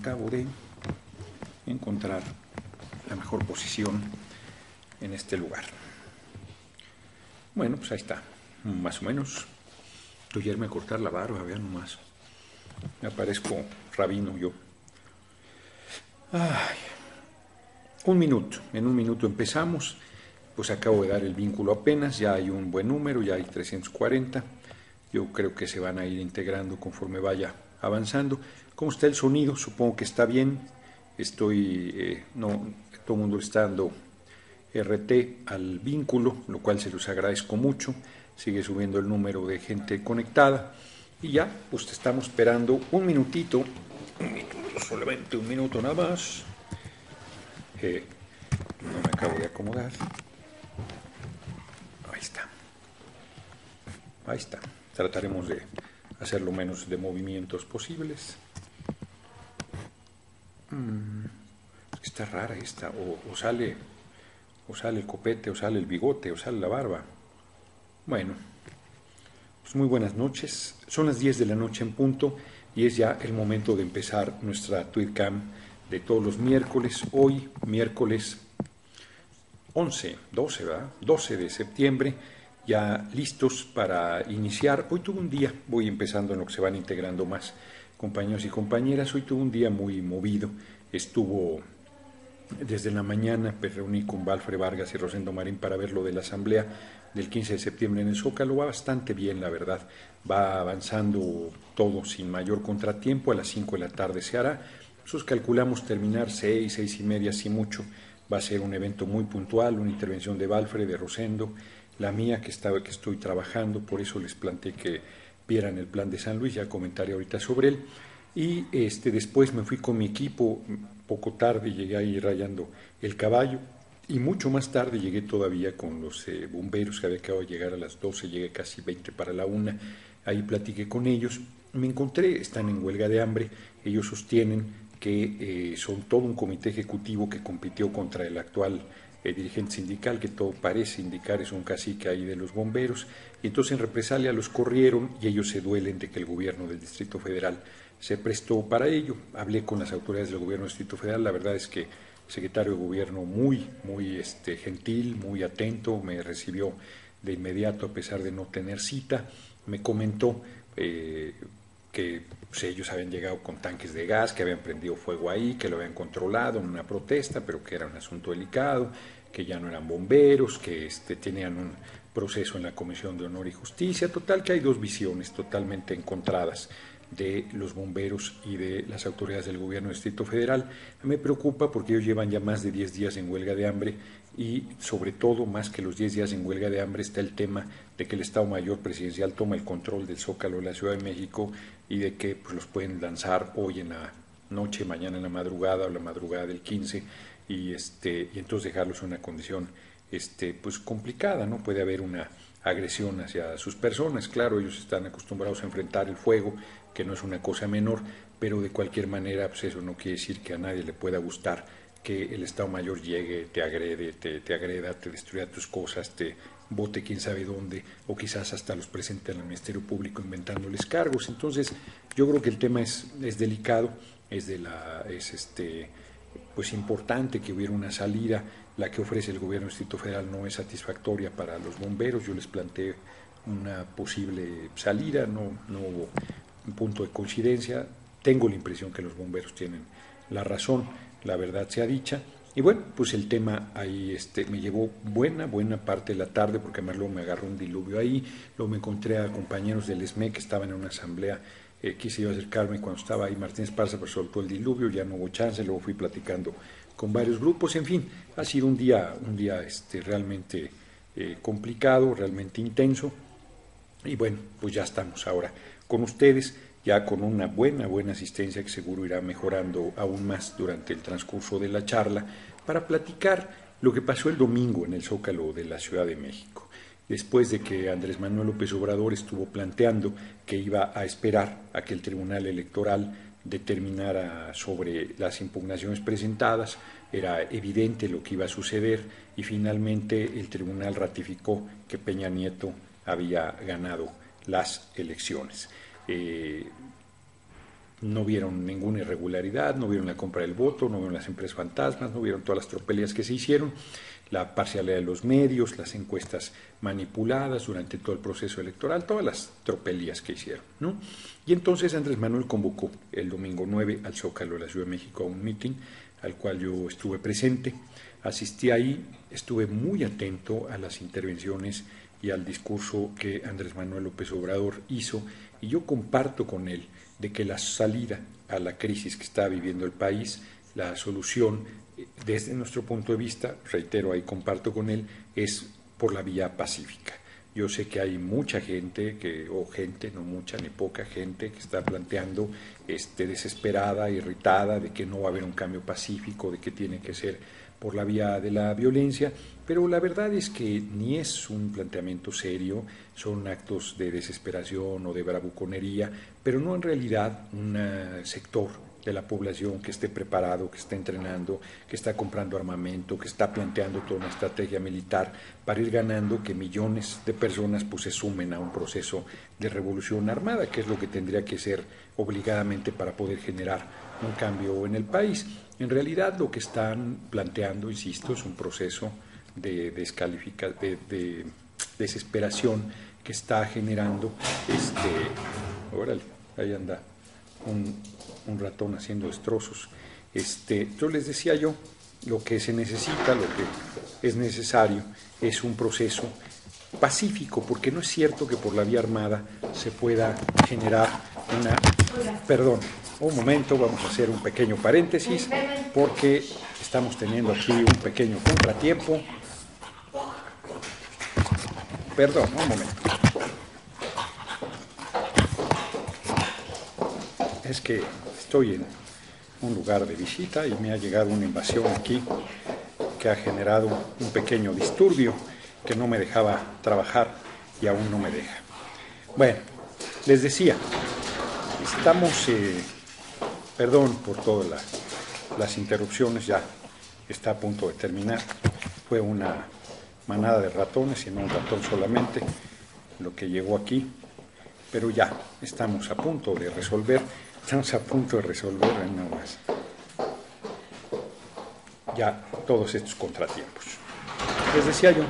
acabo de encontrar la mejor posición en este lugar. Bueno, pues ahí está, más o menos. Estoy a irme a cortar la barba, vean nomás. Me aparezco rabino yo. Ay. En un minuto empezamos. Pues acabo de dar el vínculo apenas, ya hay un buen número, ya hay 340. Yo creo que se van a ir integrando conforme vaya avanzando. ¿Cómo está el sonido? Supongo que está bien. No, todo el mundo está dando RT al vínculo, lo cual se los agradezco mucho. Sigue subiendo el número de gente conectada. Y ya, pues estamos esperando un minutito, solamente un minuto nada más. No me acabo de acomodar. Ahí está. Ahí está. Trataremos de hacer lo menos de movimientos posibles. Está rara esta. O sale el copete, o sale el bigote, o sale la barba. Bueno, pues muy buenas noches. Son las 10 de la noche en punto y es ya el momento de empezar nuestra TweetCam de todos los miércoles. Hoy, miércoles 12 de septiembre, ya listos para iniciar. Hoy tuve un día, voy empezando en lo que se van integrando más compañeros y compañeras. Hoy tuve un día muy movido. Estuvo desde la mañana, me reuní con Valfre Vargas y Rosendo Marín para ver lo de la asamblea del 15 de septiembre en el Zócalo. Va bastante bien, la verdad. Va avanzando todo sin mayor contratiempo. A las 5 de la tarde se hará. Nosotros calculamos terminar 6 y media, si mucho. Va a ser un evento muy puntual, una intervención de Valfre, de Rosendo, la mía que estoy trabajando, por eso les planteé que vieran el plan de San Luis, ya comentaré ahorita sobre él. Y después me fui con mi equipo, poco tarde llegué ahí rayando el caballo, y mucho más tarde llegué todavía con los bomberos, que había acabado de llegar a las 12, llegué casi 20 para la 1, ahí platiqué con ellos, me encontré, están en huelga de hambre, ellos sostienen que son todo un comité ejecutivo que compitió contra el actual dirigente sindical, que todo parece indicar es un cacique ahí de los bomberos, y entonces en represalia los corrieron y ellos se duelen de que el gobierno del Distrito Federal se prestó para ello. Hablé con las autoridades del gobierno del Distrito Federal, la verdad es que el secretario de gobierno muy gentil, muy atento, me recibió de inmediato a pesar de no tener cita, me comentó que pues, ellos habían llegado con tanques de gas, que habían prendido fuego ahí, que lo habían controlado en una protesta, pero que era un asunto delicado, que ya no eran bomberos, que tenían un proceso en la Comisión de Honor y Justicia. Total que hay dos visiones totalmente encontradas de los bomberos y de las autoridades del gobierno del Distrito Federal. Me preocupa porque ellos llevan ya más de 10 días en huelga de hambre y sobre todo, más que los 10 días en huelga de hambre, está el tema de que el Estado Mayor Presidencial toma el control del Zócalo de la Ciudad de México y de que pues, los pueden lanzar hoy en la noche, mañana en la madrugada o la madrugada del 15 y entonces dejarlos en una condición pues complicada, ¿no? Puede haber una agresión hacia sus personas, claro, ellos están acostumbrados a enfrentar el fuego, que no es una cosa menor, pero de cualquier manera pues eso no quiere decir que a nadie le pueda gustar que el Estado Mayor llegue, te agrede, te agreda, te destruya tus cosas, te vote quién sabe dónde, o quizás hasta los presente al Ministerio Público inventándoles cargos. Entonces, yo creo que el tema es delicado, pues importante que hubiera una salida. La que ofrece el gobierno del Distrito Federal no es satisfactoria para los bomberos. Yo les planteé una posible salida, no hubo un punto de coincidencia. Tengo la impresión que los bomberos tienen la razón, la verdad sea dicha. Y bueno, pues el tema ahí me llevó buena parte de la tarde, porque además luego me agarró un diluvio ahí, luego me encontré a compañeros del ESME que estaban en una asamblea, quise yo acercarme cuando estaba ahí Martín Esparza, pero soltó el diluvio, ya no hubo chance, luego fui platicando con varios grupos, en fin, ha sido un día realmente complicado, realmente intenso, y bueno, pues ya estamos ahora con ustedes, ya con una buena asistencia que seguro irá mejorando aún más durante el transcurso de la charla, para platicar lo que pasó el domingo en el Zócalo de la Ciudad de México. Después de que Andrés Manuel López Obrador estuvo planteando que iba a esperar a que el Tribunal Electoral determinara sobre las impugnaciones presentadas, era evidente lo que iba a suceder y finalmente el tribunal ratificó que Peña Nieto había ganado las elecciones. no vieron ninguna irregularidad, no vieron la compra del voto, no vieron las empresas fantasmas, no vieron todas las tropelías que se hicieron, la parcialidad de los medios, las encuestas manipuladas durante todo el proceso electoral, todas las tropelías que hicieron, ¿no? Y entonces Andrés Manuel convocó el domingo 9 al Zócalo de la Ciudad de México a un meeting al cual yo estuve presente, asistí ahí, estuve muy atento a las intervenciones y al discurso que Andrés Manuel López Obrador hizo, y yo comparto con él de que la salida a la crisis que está viviendo el país, la solución desde nuestro punto de vista, reitero, ahí comparto con él, es por la vía pacífica. Yo sé que hay mucha gente, no mucha ni poca gente, que está planteando desesperada, irritada, de que no va a haber un cambio pacífico, de que tiene que ser por la vía de la violencia, pero la verdad es que ni es un planteamiento serio, son actos de desesperación o de bravuconería, pero no en realidad un sector de la población que esté preparado, que esté entrenando, que está comprando armamento, que está planteando toda una estrategia militar para ir ganando, que millones de personas pues se sumen a un proceso de revolución armada, que es lo que tendría que ser obligadamente para poder generar un cambio en el país. En realidad lo que están planteando, insisto, es un proceso de desesperación que está generando órale, ahí anda un ratón haciendo destrozos. Yo les decía yo, lo que se necesita, lo que es necesario es un proceso pacífico, porque no es cierto que por la vía armada se pueda generar una... Perdón, un momento, vamos a hacer un pequeño paréntesis, porque estamos teniendo aquí un pequeño contratiempo. Perdón, un momento. Es que estoy en un lugar de visita y me ha llegado una invasión aquí que ha generado un pequeño disturbio que no me dejaba trabajar y aún no me deja. Bueno, les decía, estamos, perdón por todas las interrupciones, ya está a punto de terminar. Fue una manada de ratones y no un ratón solamente lo que llegó aquí, pero ya estamos a punto de resolver. Estamos a punto de resolver nada más ya todos estos contratiempos. Les decía yo,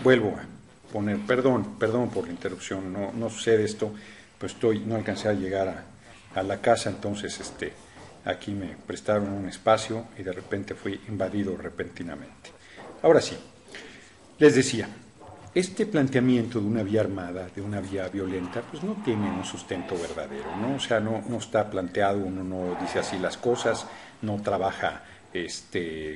vuelvo a poner, perdón por la interrupción, no sucede esto, pues no alcancé a llegar a la casa, entonces aquí me prestaron un espacio y de repente fui invadido repentinamente. Ahora sí, les decía, este planteamiento de una vía armada, de una vía violenta, pues no tiene un sustento verdadero, ¿no? O sea, no está planteado, uno no dice así las cosas, no trabaja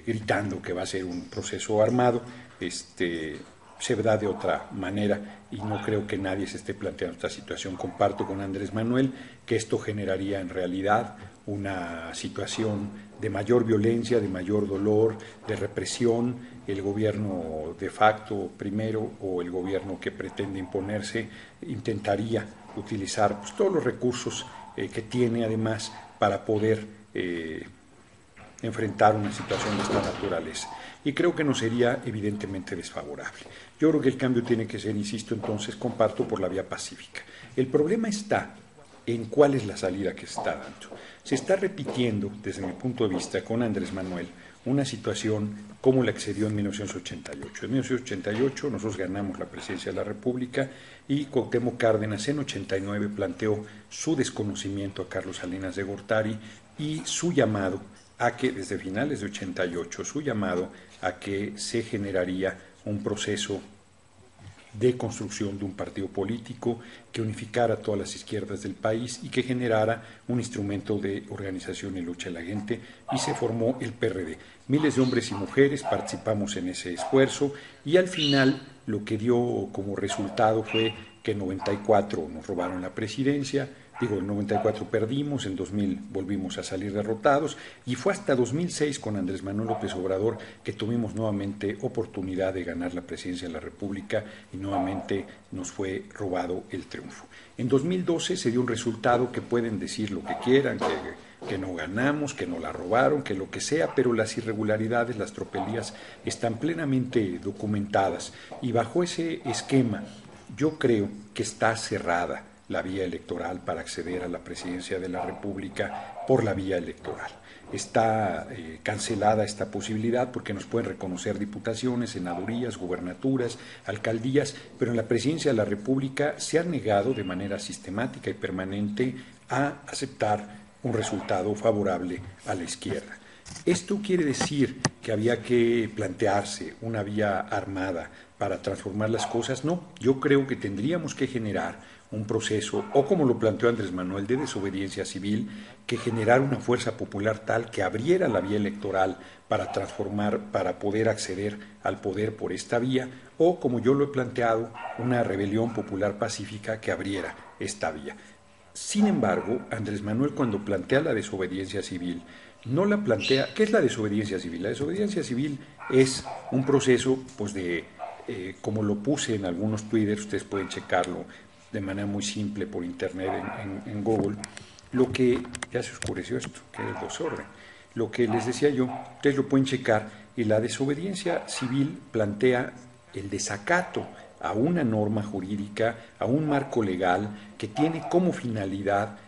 gritando que va a ser un proceso armado, se da de otra manera y no creo que nadie se esté planteando esta situación. Comparto con Andrés Manuel que esto generaría en realidad una situación de mayor violencia, de mayor dolor, de represión. El gobierno de facto primero o el gobierno que pretende imponerse intentaría utilizar pues, todos los recursos que tiene además para poder enfrentar una situación de esta naturaleza. Y creo que nos sería evidentemente desfavorable. Yo creo que el cambio tiene que ser, insisto, entonces comparto por la vía pacífica. El problema está en cuál es la salida que se está dando. Se está repitiendo, desde mi punto de vista, con Andrés Manuel, una situación como la que se dio en 1988. En 1988 nosotros ganamos la presidencia de la República y Cuauhtémoc Cárdenas en 89 planteó su desconocimiento a Carlos Salinas de Gortari y su llamado a que, desde finales de 88, su llamado a que se generaría un proceso de construcción de un partido político que unificara todas las izquierdas del país y que generara un instrumento de organización y lucha de la gente, y se formó el PRD. Miles de hombres y mujeres participamos en ese esfuerzo y al final lo que dio como resultado fue que en 94 nos robaron la presidencia, en 94 perdimos, en 2000 volvimos a salir derrotados y fue hasta 2006 con Andrés Manuel López Obrador que tuvimos nuevamente oportunidad de ganar la presidencia de la República y nuevamente nos fue robado el triunfo. En 2012 se dio un resultado que pueden decir lo que quieran, que no ganamos, que no la robaron, que lo que sea, pero las irregularidades, las tropelías están plenamente documentadas y bajo ese esquema yo creo que está cerrada la vía electoral para acceder a la presidencia de la República por la vía electoral. Está cancelada esta posibilidad porque nos pueden reconocer diputaciones, senadurías, gubernaturas, alcaldías, pero en la presidencia de la República se ha negado de manera sistemática y permanente a aceptar un resultado favorable a la izquierda. ¿Esto quiere decir que había que plantearse una vía armada para transformar las cosas? No, yo creo que tendríamos que generar un proceso, o como lo planteó Andrés Manuel, de desobediencia civil, que generara una fuerza popular tal que abriera la vía electoral para transformar, para poder acceder al poder por esta vía, o como yo lo he planteado, una rebelión popular pacífica que abriera esta vía. Sin embargo, Andrés Manuel, cuando plantea la desobediencia civil, no la plantea. ¿Qué es la desobediencia civil? La desobediencia civil es un proceso, pues como lo puse en algunos twitters, ustedes pueden checarlo de manera muy simple por internet en Google, lo que, ya se oscureció esto, que es el desorden, lo que les decía yo, ustedes lo pueden checar, y la desobediencia civil plantea el desacato a una norma jurídica, a un marco legal que tiene como finalidad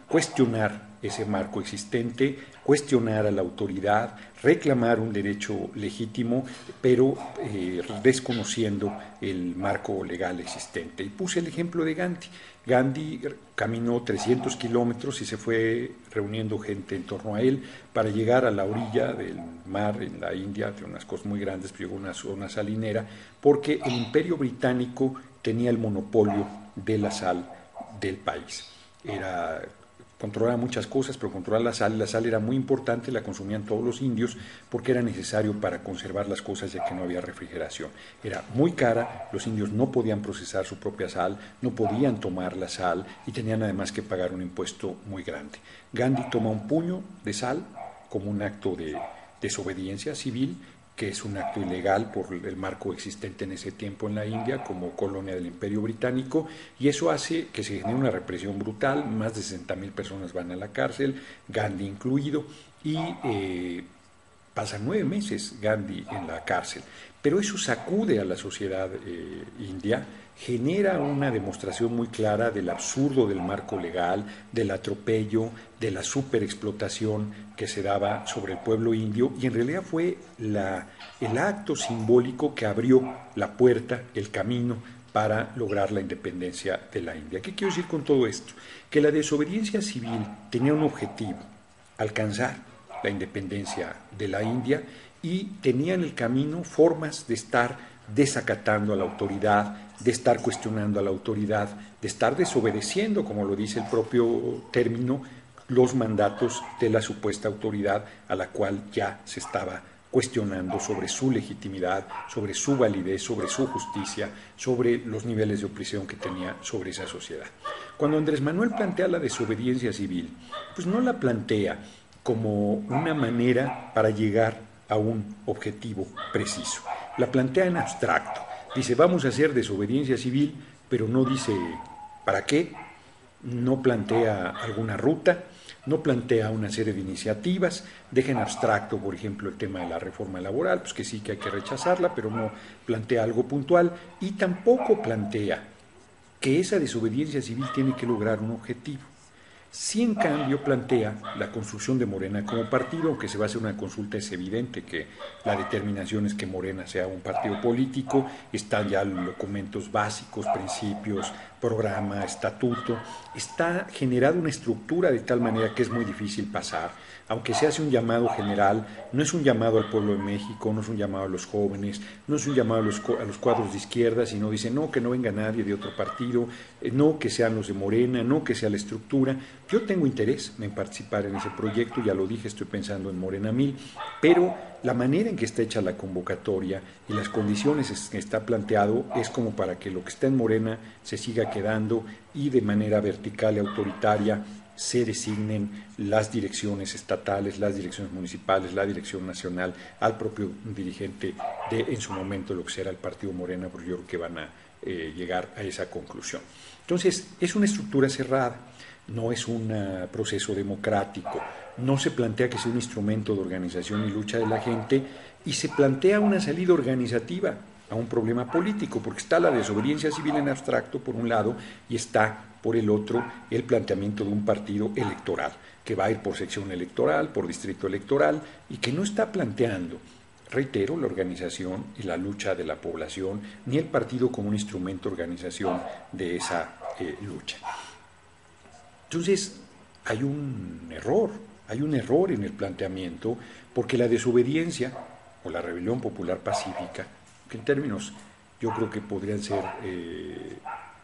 cuestionar ese marco existente, cuestionar a la autoridad, reclamar un derecho legítimo, pero desconociendo el marco legal existente. Y puse el ejemplo de Gandhi. Gandhi caminó 300 kilómetros y se fue reuniendo gente en torno a él para llegar a la orilla del mar en la India, de unas cosas muy grandes, llegó a una zona salinera, porque el Imperio Británico tenía el monopolio de la sal del país. Controlaba muchas cosas, pero controlaba la sal era muy importante, la consumían todos los indios porque era necesario para conservar las cosas ya que no había refrigeración. Era muy cara, los indios no podían procesar su propia sal, no podían tomar la sal y tenían además que pagar un impuesto muy grande. Gandhi toma un puño de sal como un acto de desobediencia civil, que es un acto ilegal por el marco existente en ese tiempo en la India como colonia del Imperio Británico, y eso hace que se genere una represión brutal, más de 60,000 personas van a la cárcel, Gandhi incluido, y pasan 9 meses Gandhi en la cárcel. Pero eso sacude a la sociedad india, genera una demostración muy clara del absurdo del marco legal, del atropello, de la superexplotación que se daba sobre el pueblo indio, y en realidad fue el acto simbólico que abrió la puerta, el camino para lograr la independencia de la India. ¿Qué quiero decir con todo esto? Que la desobediencia civil tenía un objetivo: alcanzar la independencia de la India, y tenía en el camino formas de estar desacatando a la autoridad, de estar cuestionando a la autoridad, de estar desobedeciendo, como lo dice el propio término, los mandatos de la supuesta autoridad a la cual ya se estaba cuestionando sobre su legitimidad, sobre su validez, sobre su justicia, sobre los niveles de opresión que tenía sobre esa sociedad. Cuando Andrés Manuel plantea la desobediencia civil, pues no la plantea como una manera para llegar a un objetivo preciso. La plantea en abstracto. Dice, vamos a hacer desobediencia civil, pero no dice para qué, no plantea alguna ruta, no plantea una serie de iniciativas, deja en abstracto, por ejemplo, el tema de la reforma laboral, pues que sí que hay que rechazarla, pero no plantea algo puntual, y tampoco plantea que esa desobediencia civil tiene que lograr un objetivo. Sí, en cambio, plantea la construcción de Morena como partido, aunque se va a hacer una consulta, es evidente que la determinación es que Morena sea un partido político, están ya los documentos básicos, principios, programa, estatuto, está generada una estructura de tal manera que es muy difícil pasar, aunque se hace un llamado general, no es un llamado al pueblo de México, no es un llamado a los jóvenes, no es un llamado a los cuadros de izquierda, sino dice no, que no venga nadie de otro partido, no que sean los de Morena, no que sea la estructura. Yo tengo interés en participar en ese proyecto, ya lo dije, estoy pensando en Morena 1000, pero la manera en que está hecha la convocatoria y las condiciones que está planteado es como para que lo que está en Morena se siga quedando y de manera vertical y autoritaria se designen las direcciones estatales, las direcciones municipales, la dirección nacional, al propio dirigente de en su momento lo que será el partido Morena, porque yo creo que van a llegar a esa conclusión. Entonces, es una estructura cerrada, no es un proceso democrático, no se plantea que sea un instrumento de organización y lucha de la gente, y se plantea una salida organizativa a un problema político, porque está la desobediencia civil en abstracto, por un lado, y está por el otro, el planteamiento de un partido electoral, que va a ir por sección electoral, por distrito electoral, y que no está planteando, reitero, la organización y la lucha de la población, ni el partido como un instrumento de organización de esa lucha. Entonces, hay un error en el planteamiento, porque la desobediencia o la rebelión popular pacífica, que en términos yo creo que podrían ser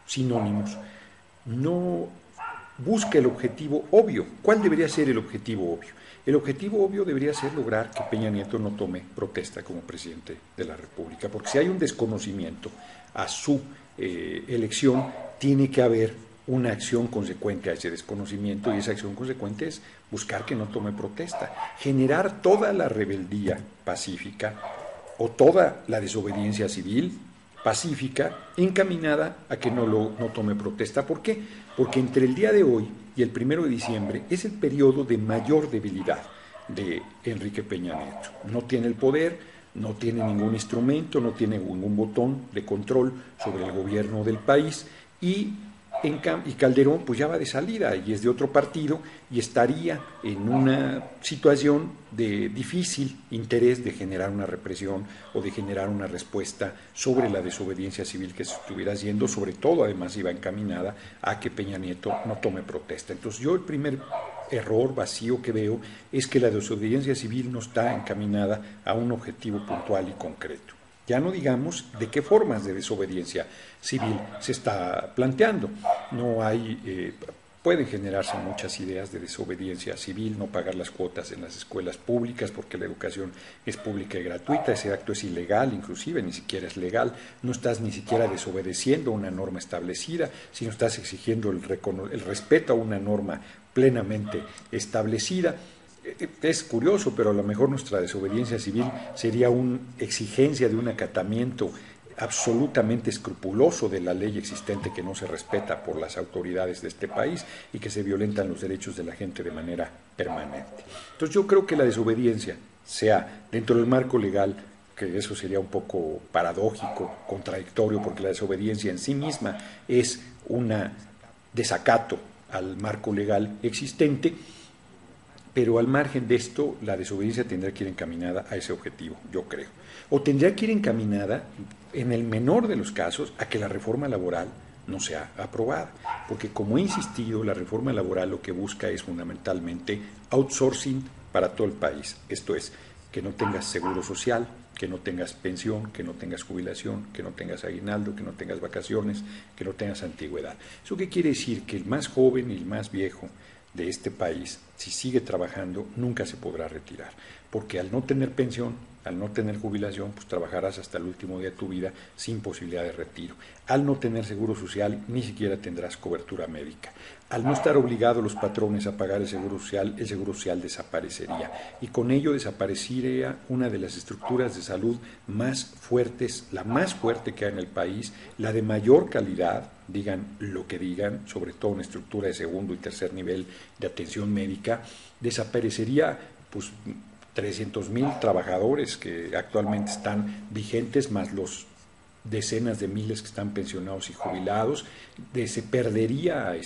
sinónimos, no busca el objetivo obvio. ¿Cuál debería ser el objetivo obvio? El objetivo obvio debería ser lograr que Peña Nieto no tome protesta como presidente de la República, porque si hay un desconocimiento a su elección, tiene que haber una acción consecuente a ese desconocimiento, y esa acción consecuente es buscar que no tome protesta, generar toda la rebeldía pacífica o toda la desobediencia civil pacífica encaminada a que no tome protesta. ¿Por qué? Porque entre el día de hoy y el 1 de diciembre es el periodo de mayor debilidad de Enrique Peña Nieto. No tiene el poder, no tiene ningún instrumento, no tiene ningún botón de control sobre el gobierno del país, y Calderón pues ya va de salida y es de otro partido y estaría en una situación de difícil interés de generar una represión o de generar una respuesta sobre la desobediencia civil que se estuviera haciendo. Sobre todo, además, iba encaminada a que Peña Nieto no tome protesta. Entonces yo el primer error vacío que veo es que la desobediencia civil no está encaminada a un objetivo puntual y concreto. Ya no digamos de qué formas de desobediencia civil se está planteando. No hay, pueden generarse muchas ideas de desobediencia civil, no pagar las cuotas en las escuelas públicas porque la educación es pública y gratuita. Ese acto es ilegal, inclusive ni siquiera es legal. No estás ni siquiera desobedeciendo una norma establecida, sino estás exigiendo el respeto a una norma plenamente establecida. Es curioso, pero a lo mejor nuestra desobediencia civil sería una exigencia de un acatamiento absolutamente escrupuloso de la ley existente, que no se respeta por las autoridades de este país y que se violentan los derechos de la gente de manera permanente. Entonces yo creo que la desobediencia, sea dentro del marco legal, que eso sería un poco paradójico, contradictorio, porque la desobediencia en sí misma es un desacato al marco legal existente, pero al margen de esto, la desobediencia tendrá que ir encaminada a ese objetivo, yo creo. O tendría que ir encaminada, en el menor de los casos, a que la reforma laboral no sea aprobada. Porque, como he insistido, la reforma laboral lo que busca es fundamentalmente outsourcing para todo el país. Esto es, que no tengas seguro social, que no tengas pensión, que no tengas jubilación, que no tengas aguinaldo, que no tengas vacaciones, que no tengas antigüedad. ¿Eso qué quiere decir? Que el más joven y el más viejo de este país, si sigue trabajando, nunca se podrá retirar, porque al no tener pensión, al no tener jubilación, pues trabajarás hasta el último día de tu vida sin posibilidad de retiro. Al no tener seguro social, ni siquiera tendrás cobertura médica. Al no estar obligados los patrones a pagar el seguro social desaparecería, y con ello desaparecería una de las estructuras de salud más fuertes, la más fuerte que hay en el país, la de mayor calidad, digan lo que digan, sobre todo en estructura de segundo y tercer nivel de atención médica. Desaparecería pues 300,000 trabajadores que actualmente están vigentes, más los decenas de miles que están pensionados y jubilados. Se perdería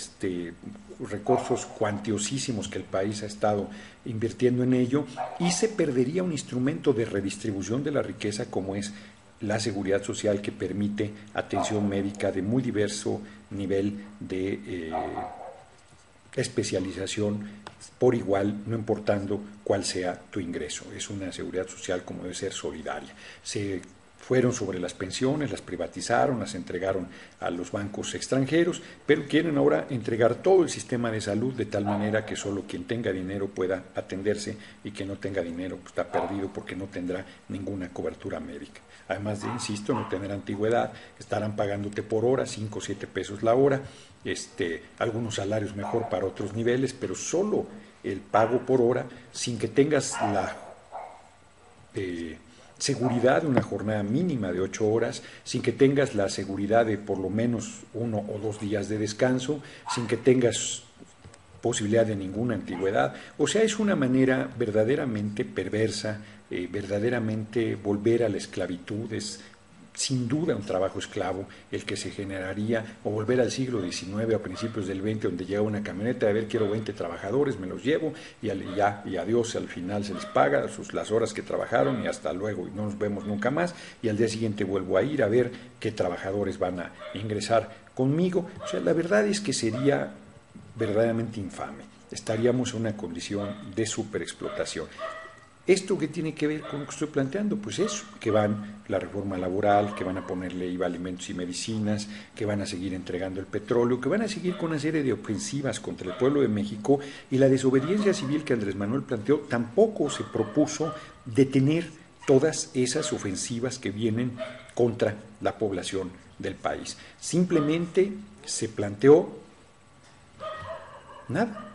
recursos cuantiosísimos que el país ha estado invirtiendo en ello, y se perdería un instrumento de redistribución de la riqueza como es la seguridad social, que permite atención médica de muy diverso nivel de especialización por igual, no importando cuál sea tu ingreso. Es una seguridad social como debe ser, solidaria. Se fueron sobre las pensiones, las privatizaron, las entregaron a los bancos extranjeros, pero quieren ahora entregar todo el sistema de salud de tal manera que solo quien tenga dinero pueda atenderse, y quien no tenga dinero pues está perdido porque no tendrá ninguna cobertura médica. Además de, insisto, no tener antigüedad, estarán pagándote por hora, 5 o 7 pesos la hora, algunos salarios mejor para otros niveles, pero solo el pago por hora, sin que tengas la seguridad de una jornada mínima de 8 horas, sin que tengas la seguridad de por lo menos 1 o 2 días de descanso, sin que tengas posibilidad de ninguna antigüedad. O sea, es una manera verdaderamente perversa, verdaderamente volver a la esclavitud, es sin duda un trabajo esclavo el que se generaría, o volver al siglo XIX a principios del XX, donde llega una camioneta, a ver, quiero 20 trabajadores, me los llevo y adiós, al final se les paga las horas que trabajaron y hasta luego, y no nos vemos nunca más, y al día siguiente vuelvo a ir a ver qué trabajadores van a ingresar conmigo. O sea, la verdad es que sería verdaderamente infame. Estaríamos en una condición de superexplotación. ¿Esto qué tiene que ver con lo que estoy planteando? Pues eso, que van la reforma laboral, que van a ponerle IVA a alimentos y medicinas, que van a seguir entregando el petróleo, que van a seguir con una serie de ofensivas contra el pueblo de México, y la desobediencia civil que Andrés Manuel planteó tampoco se propuso detener todas esas ofensivas que vienen contra la población del país. Simplemente se planteó nada.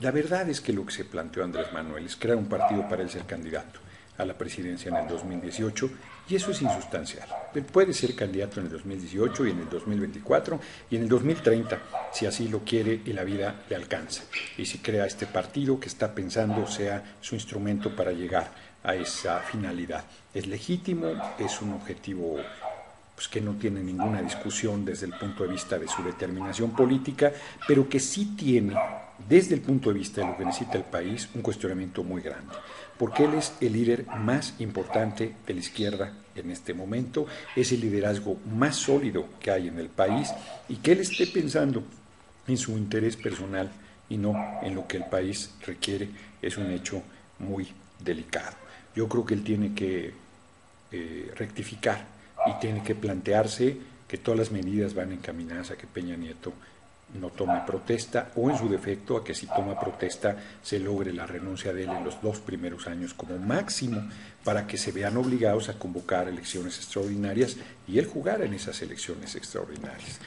La verdad es que lo que se planteó Andrés Manuel es crear un partido para él ser candidato a la presidencia en el 2018, y eso es insustancial. Él puede ser candidato en el 2018 y en el 2024 y en el 2030, si así lo quiere y la vida le alcanza. Y si crea este partido que está pensando sea su instrumento para llegar a esa finalidad. Es legítimo, es un objetivo pues que no tiene ninguna discusión desde el punto de vista de su determinación política, pero que sí tiene, desde el punto de vista de lo que necesita el país, un cuestionamiento muy grande, porque él es el líder más importante de la izquierda en este momento, es el liderazgo más sólido que hay en el país, y que él esté pensando en su interés personal y no en lo que el país requiere es un hecho muy delicado. Yo creo que él tiene que rectificar y tiene que plantearse que todas las medidas van encaminadas a que Peña Nieto no tome protesta, o en su defecto a que si toma protesta se logre la renuncia de él en los 2 primeros años como máximo, para que se vean obligados a convocar elecciones extraordinarias y él jugar en esas elecciones extraordinarias.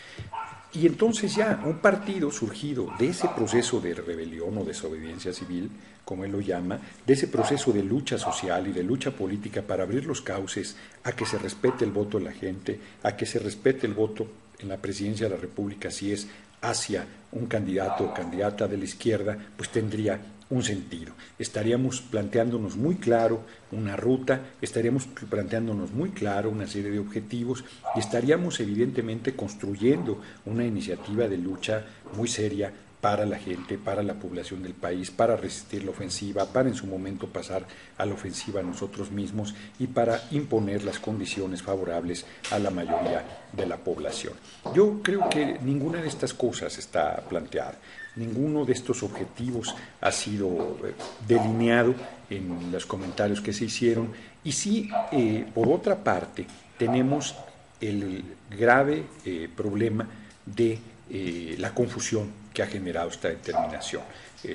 Y entonces ya un partido surgido de ese proceso de rebelión o desobediencia civil, como él lo llama, de ese proceso de lucha social y de lucha política para abrir los cauces a que se respete el voto de la gente, a que se respete el voto en la presidencia de la República si es hacia un candidato o candidata de la izquierda, pues tendría un sentido. Estaríamos planteándonos muy claro una ruta, estaríamos planteándonos muy claro una serie de objetivos y estaríamos evidentemente construyendo una iniciativa de lucha muy seria para la gente, para la población del país, para resistir la ofensiva, para en su momento pasar a la ofensiva nosotros mismos y para imponer las condiciones favorables a la mayoría de la población. Yo creo que ninguna de estas cosas está planteada. Ninguno de estos objetivos ha sido delineado en los comentarios que se hicieron, y sí, por otra parte, tenemos el grave problema de la confusión que ha generado esta determinación.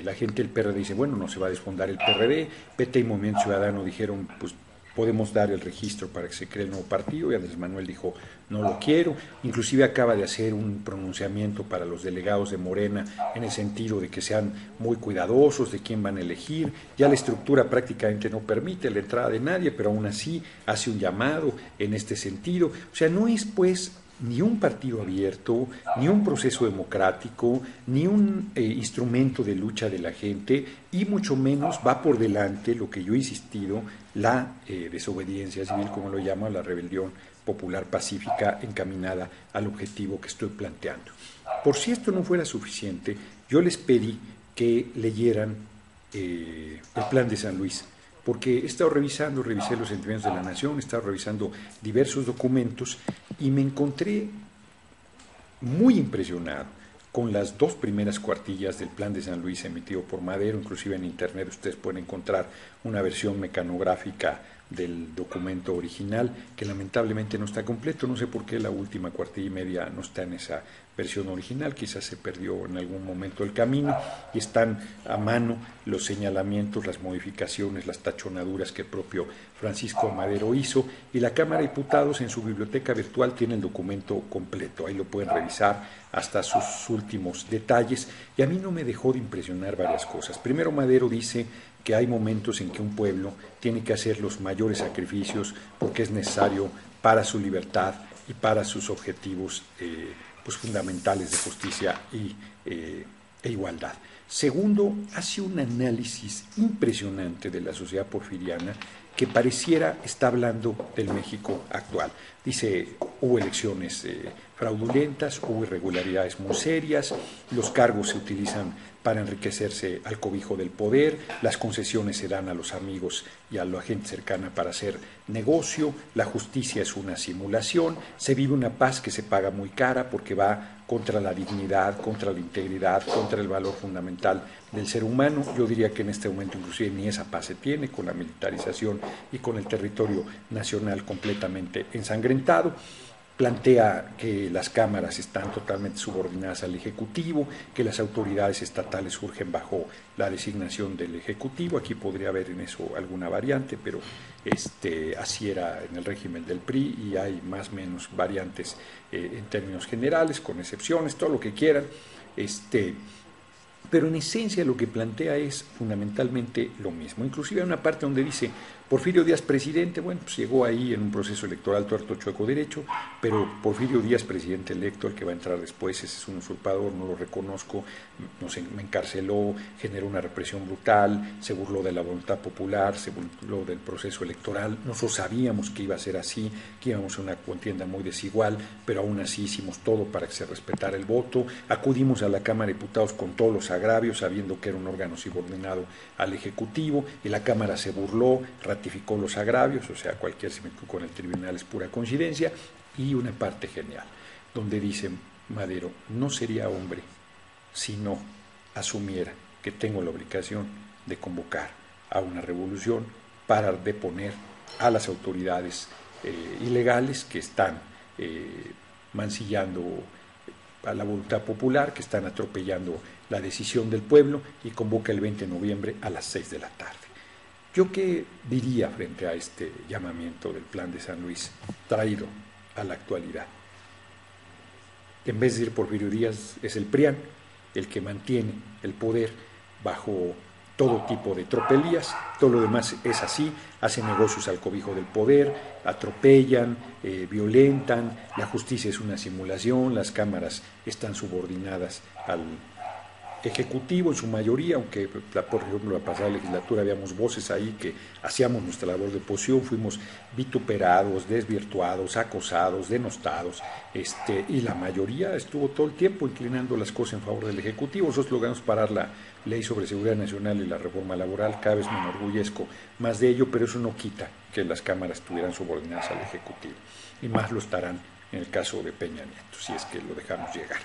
La gente del PRD dice, bueno, no se va a desfondar el PRD, PT y Movimiento Ciudadano dijeron, pues podemos dar el registro para que se cree el nuevo partido, y Andrés Manuel dijo, no lo quiero. Inclusive acaba de hacer un pronunciamiento para los delegados de Morena en el sentido de que sean muy cuidadosos de quién van a elegir. Ya la estructura prácticamente no permite la entrada de nadie, pero aún así hace un llamado en este sentido. O sea, no es pues ni un partido abierto, ni un proceso democrático, ni un instrumento de lucha de la gente, y mucho menos va por delante, lo que yo he insistido, la desobediencia civil, como lo llama, la rebelión popular pacífica encaminada al objetivo que estoy planteando. Por si esto no fuera suficiente, yo les pedí que leyeran el Plan de San Luis, porque he estado revisé los sentimientos de la nación, he estado revisando diversos documentos y me encontré muy impresionado con las 2 primeras cuartillas del Plan de San Luis emitido por Madero. Inclusive en internet ustedes pueden encontrar una versión mecanográfica del documento original, que lamentablemente no está completo. No sé por qué la última cuartilla y media no está en esa versión original, quizás se perdió en algún momento el camino, y están a mano los señalamientos, las modificaciones, las tachonaduras que el propio Francisco Madero hizo, y la Cámara de Diputados en su biblioteca virtual tiene el documento completo, ahí lo pueden revisar hasta sus últimos detalles. Y a mí no me dejó de impresionar varias cosas. Primero, Madero dice que hay momentos en que un pueblo tiene que hacer los mayores sacrificios porque es necesario para su libertad y para sus objetivos pues fundamentales de justicia e igualdad. Segundo, hace un análisis impresionante de la sociedad porfiriana que pareciera está hablando del México actual. Dice, hubo elecciones fraudulentas, hubo irregularidades muy serias, los cargos se utilizan para enriquecerse al cobijo del poder, las concesiones se dan a los amigos y a la gente cercana para hacer negocio, la justicia es una simulación, se vive una paz que se paga muy cara porque va contra la dignidad, contra la integridad, contra el valor fundamental del ser humano. Yo diría que en este momento inclusive ni esa paz se tiene, con la militarización y con el territorio nacional completamente ensangrentado. Plantea que las cámaras están totalmente subordinadas al Ejecutivo, que las autoridades estatales surgen bajo la designación del Ejecutivo. Aquí podría haber en eso alguna variante, pero así era en el régimen del PRI y hay más o menos variantes en términos generales, con excepciones, todo lo que quieran. Pero en esencia lo que plantea es fundamentalmente lo mismo. Inclusive hay una parte donde dice, Porfirio Díaz presidente, bueno, pues llegó ahí en un proceso electoral tuerto, chueco, derecho, pero Porfirio Díaz presidente electo, el que va a entrar después, ese es un usurpador, no lo reconozco, me encarceló, generó una represión brutal, se burló de la voluntad popular, se burló del proceso electoral. Nosotros sabíamos que iba a ser así, que íbamos a una contienda muy desigual, pero aún así hicimos todo para que se respetara el voto, acudimos a la Cámara de Diputados con todos los agravios, sabiendo que era un órgano subordinado al Ejecutivo, y la Cámara se burló, ratificó los agravios, o sea, cualquier similitud con el tribunal es pura coincidencia. Y una parte genial, donde dice Madero, no sería hombre si no asumiera que tengo la obligación de convocar a una revolución para deponer a las autoridades ilegales que están mancillando a la voluntad popular, que están atropellando la decisión del pueblo, y convoca el 20 de noviembre a las 6 de la tarde. ¿Yo qué diría frente a este llamamiento del Plan de San Luis traído a la actualidad? En vez de decir Porfirio Díaz, es el PRIAN el que mantiene el poder bajo todo tipo de tropelías, todo lo demás es así, hacen negocios al cobijo del poder, atropellan, violentan, la justicia es una simulación, las cámaras están subordinadas al Ejecutivo en su mayoría, aunque por ejemplo la pasada legislatura habíamos voces ahí que hacíamos nuestra labor de oposición, fuimos vituperados, desvirtuados, acosados, denostados, y la mayoría estuvo todo el tiempo inclinando las cosas en favor del Ejecutivo. Nosotros logramos parar la Ley sobre Seguridad Nacional y la reforma laboral, cada vez me enorgullezco más de ello, pero eso no quita que las cámaras estuvieran subordinadas al Ejecutivo, y más lo estarán en el caso de Peña Nieto, si es que lo dejamos llegar.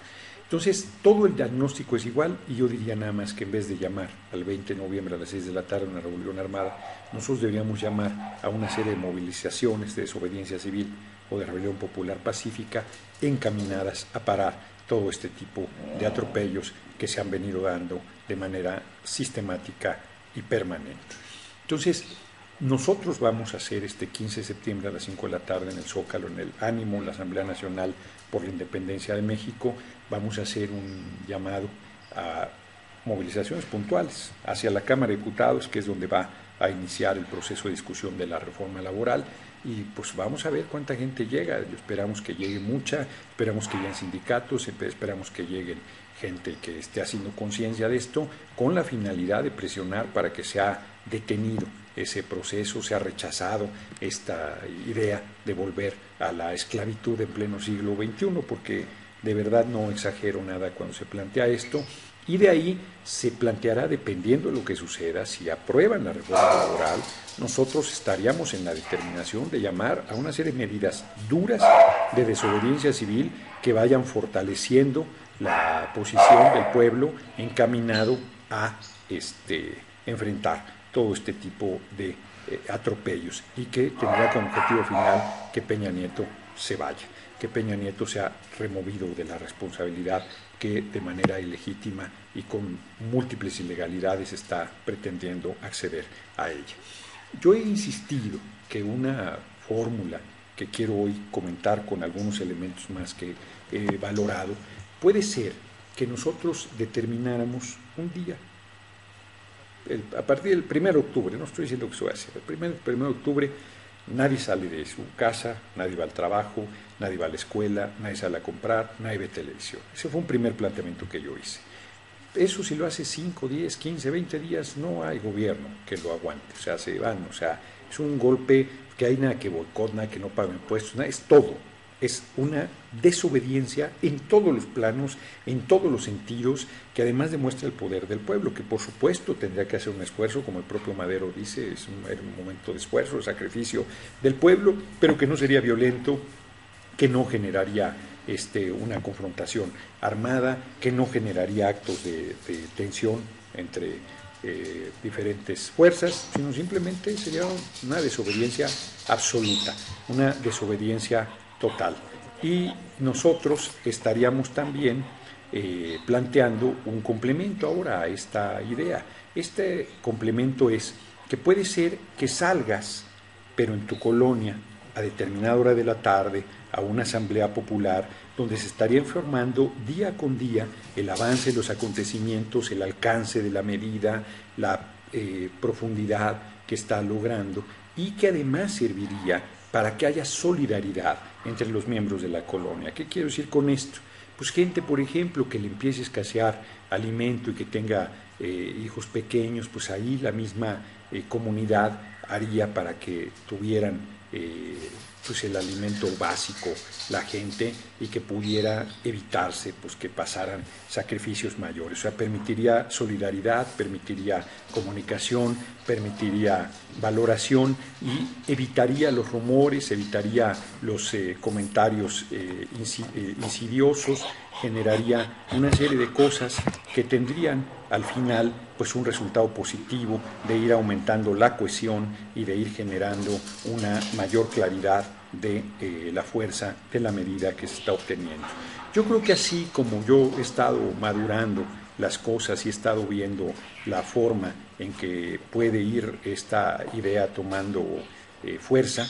Entonces, todo el diagnóstico es igual, y yo diría nada más que en vez de llamar al 20 de noviembre a las 6 de la tarde a una revolución armada, nosotros deberíamos llamar a una serie de movilizaciones de desobediencia civil o de rebelión popular pacífica encaminadas a parar todo este tipo de atropellos que se han venido dando de manera sistemática y permanente. Entonces, nosotros vamos a hacer este 15 de septiembre a las 5 de la tarde en el Zócalo, en el Ánimo, en la Asamblea Nacional por la Independencia de México, vamos a hacer un llamado a movilizaciones puntuales hacia la Cámara de Diputados, que es donde va a iniciar el proceso de discusión de la reforma laboral, y pues vamos a ver cuánta gente llega. Esperamos que llegue mucha, esperamos que lleguen sindicatos, esperamos que lleguen gente que esté haciendo conciencia de esto, con la finalidad de presionar para que sea detenido ese proceso, se ha rechazado esta idea de volver a la esclavitud en pleno siglo XXI, porque de verdad no exagero nada cuando se plantea esto, y de ahí se planteará, dependiendo de lo que suceda, si aprueban la reforma laboral, nosotros estaríamos en la determinación de llamar a una serie de medidas duras de desobediencia civil que vayan fortaleciendo la posición del pueblo encaminado a enfrentar todo este tipo de atropellos, y que tendrá como objetivo final que Peña Nieto se vaya, que Peña Nieto sea removido de la responsabilidad que de manera ilegítima y con múltiples ilegalidades está pretendiendo acceder a ella. Yo he insistido que una fórmula que quiero hoy comentar con algunos elementos más que he valorado, puede ser que nosotros determináramos un día, a partir del 1 de octubre, no estoy diciendo que se va a hacer, el 1 de octubre nadie sale de su casa, nadie va al trabajo, nadie va a la escuela, nadie sale a comprar, nadie ve televisión. Ese fue un primer planteamiento que yo hice. eso si lo hace 5, 10, 15, 20 días, no hay gobierno que lo aguante, o sea, se van, o sea, es un golpe que hay nada que boicot, nada que no pague impuestos, nada, es todo. Es una desobediencia en todos los planos, en todos los sentidos, que además demuestra el poder del pueblo, que por supuesto tendría que hacer un esfuerzo, como el propio Madero dice, era un momento de esfuerzo, de sacrificio del pueblo, pero que no sería violento, que no generaría una confrontación armada, que no generaría actos de tensión entre diferentes fuerzas, sino simplemente sería una desobediencia absoluta, una desobediencia total. Y nosotros estaríamos también planteando un complemento ahora a esta idea. Este complemento es que puede ser que salgas, pero en tu colonia, a determinada hora de la tarde, a una asamblea popular, donde se estaría informando día con día el avance de los acontecimientos, el alcance de la medida, la profundidad que está logrando, y que además serviría para que haya solidaridad entre los miembros de la colonia. ¿Qué quiero decir con esto? Pues gente, por ejemplo, que le empiece a escasear alimento y que tenga hijos pequeños, pues ahí la misma comunidad haría para que tuvieran pues el alimento básico la gente, y que pudiera evitarse pues que pasaran sacrificios mayores. O sea, permitiría solidaridad, permitiría comunicación, permitiría valoración y evitaría los rumores, evitaría los comentarios insidiosos, generaría una serie de cosas que tendrían al final pues un resultado positivo de ir aumentando la cohesión y de ir generando una mayor claridad de la fuerza de la medida que se está obteniendo. Yo creo que así como yo he estado madurando las cosas y he estado viendo la forma en que puede ir esta idea tomando fuerza,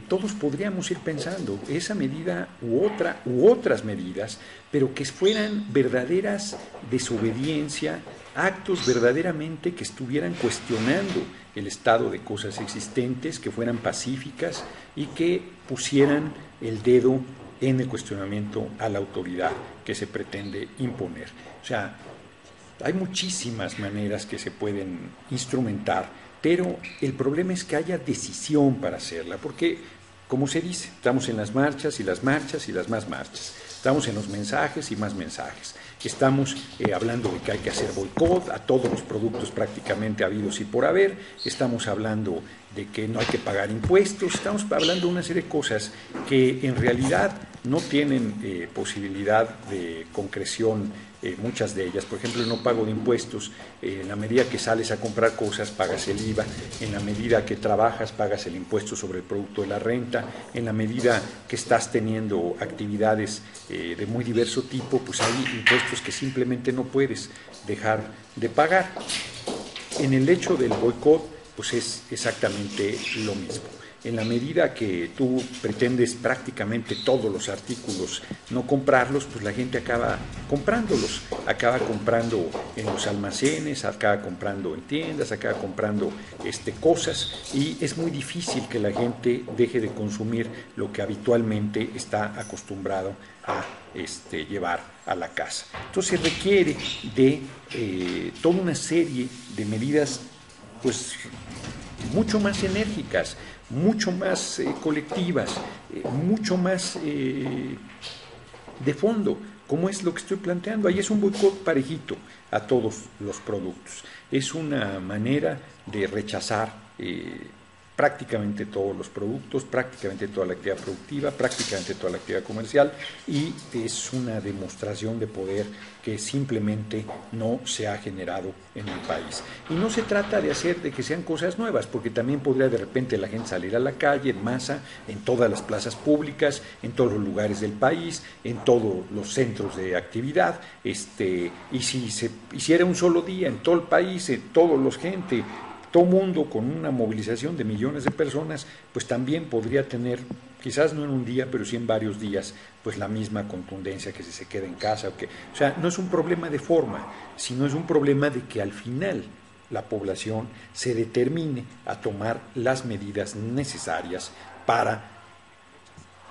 todos podríamos ir pensando esa medida u otras medidas, pero que fueran verdaderas desobediencia, actos verdaderamente que estuvieran cuestionando el estado de cosas existentes, que fueran pacíficas y que pusieran el dedo en el cuestionamiento a la autoridad que se pretende imponer. O sea, hay muchísimas maneras que se pueden instrumentar, pero el problema es que haya decisión para hacerla, porque, como se dice, estamos en las marchas y las marchas y las más marchas, estamos en los mensajes y más mensajes, estamos hablando de que hay que hacer boicot a todos los productos prácticamente habidos y por haber, estamos hablando de que no hay que pagar impuestos, estamos hablando de una serie de cosas que en realidad no tienen posibilidad de concreción, muchas de ellas. Por ejemplo, el no pago de impuestos, en la medida que sales a comprar cosas pagas el IVA, en la medida que trabajas pagas el impuesto sobre el producto de la renta, en la medida que estás teniendo actividades de muy diverso tipo, pues hay impuestos que simplemente no puedes dejar de pagar. En el hecho del boicot, pues es exactamente lo mismo. En la medida que tú pretendes prácticamente todos los artículos no comprarlos, pues la gente acaba comprándolos, acaba comprando en los almacenes, acaba comprando en tiendas, acaba comprando cosas, y es muy difícil que la gente deje de consumir lo que habitualmente está acostumbrado a llevar a la casa. Entonces requiere de toda una serie de medidas pues mucho más enérgicas, mucho más colectivas, mucho más de fondo, como es lo que estoy planteando. Ahí es un boicot parejito a todos los productos. Es una manera de rechazar prácticamente todos los productos, prácticamente toda la actividad productiva, prácticamente toda la actividad comercial, y es una demostración de poder que simplemente no se ha generado en el país. Y no se trata de hacer de que sean cosas nuevas, porque también podría de repente la gente salir a la calle en masa, en todas las plazas públicas, en todos los lugares del país, en todos los centros de actividad, y si se hiciera un solo día en todo el país, todos los gente, todo mundo con una movilización de millones de personas, pues también podría tener, quizás no en un día, pero sí en varios días, pues la misma contundencia que si se queda en casa. O sea, no es un problema de forma, sino es un problema de que al final la población se determine a tomar las medidas necesarias para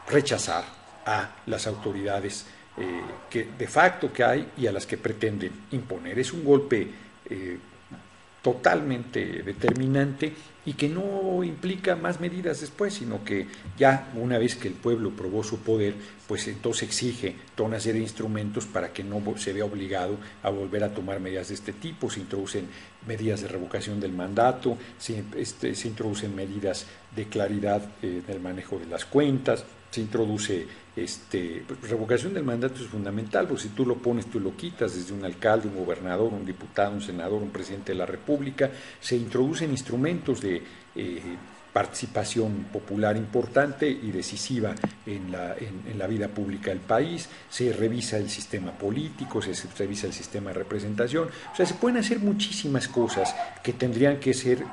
rechazar a las autoridades que de facto que hay y a las que pretenden imponer. Es un golpe totalmente determinante y que no implica más medidas después, sino que ya una vez que el pueblo probó su poder, pues entonces exige toda una serie de instrumentos para que no se vea obligado a volver a tomar medidas de este tipo. Se introducen medidas de revocación del mandato, se introducen medidas de claridad del manejo de las cuentas, se introduce revocación del mandato es fundamental, porque si tú lo pones, tú lo quitas, desde un alcalde, un gobernador, un diputado, un senador, un presidente de la República. Se introducen instrumentos de participación popular importante y decisiva en la vida pública del país. Se revisa el sistema político, se revisa el sistema de representación. O sea, se pueden hacer muchísimas cosas que tendrían que ser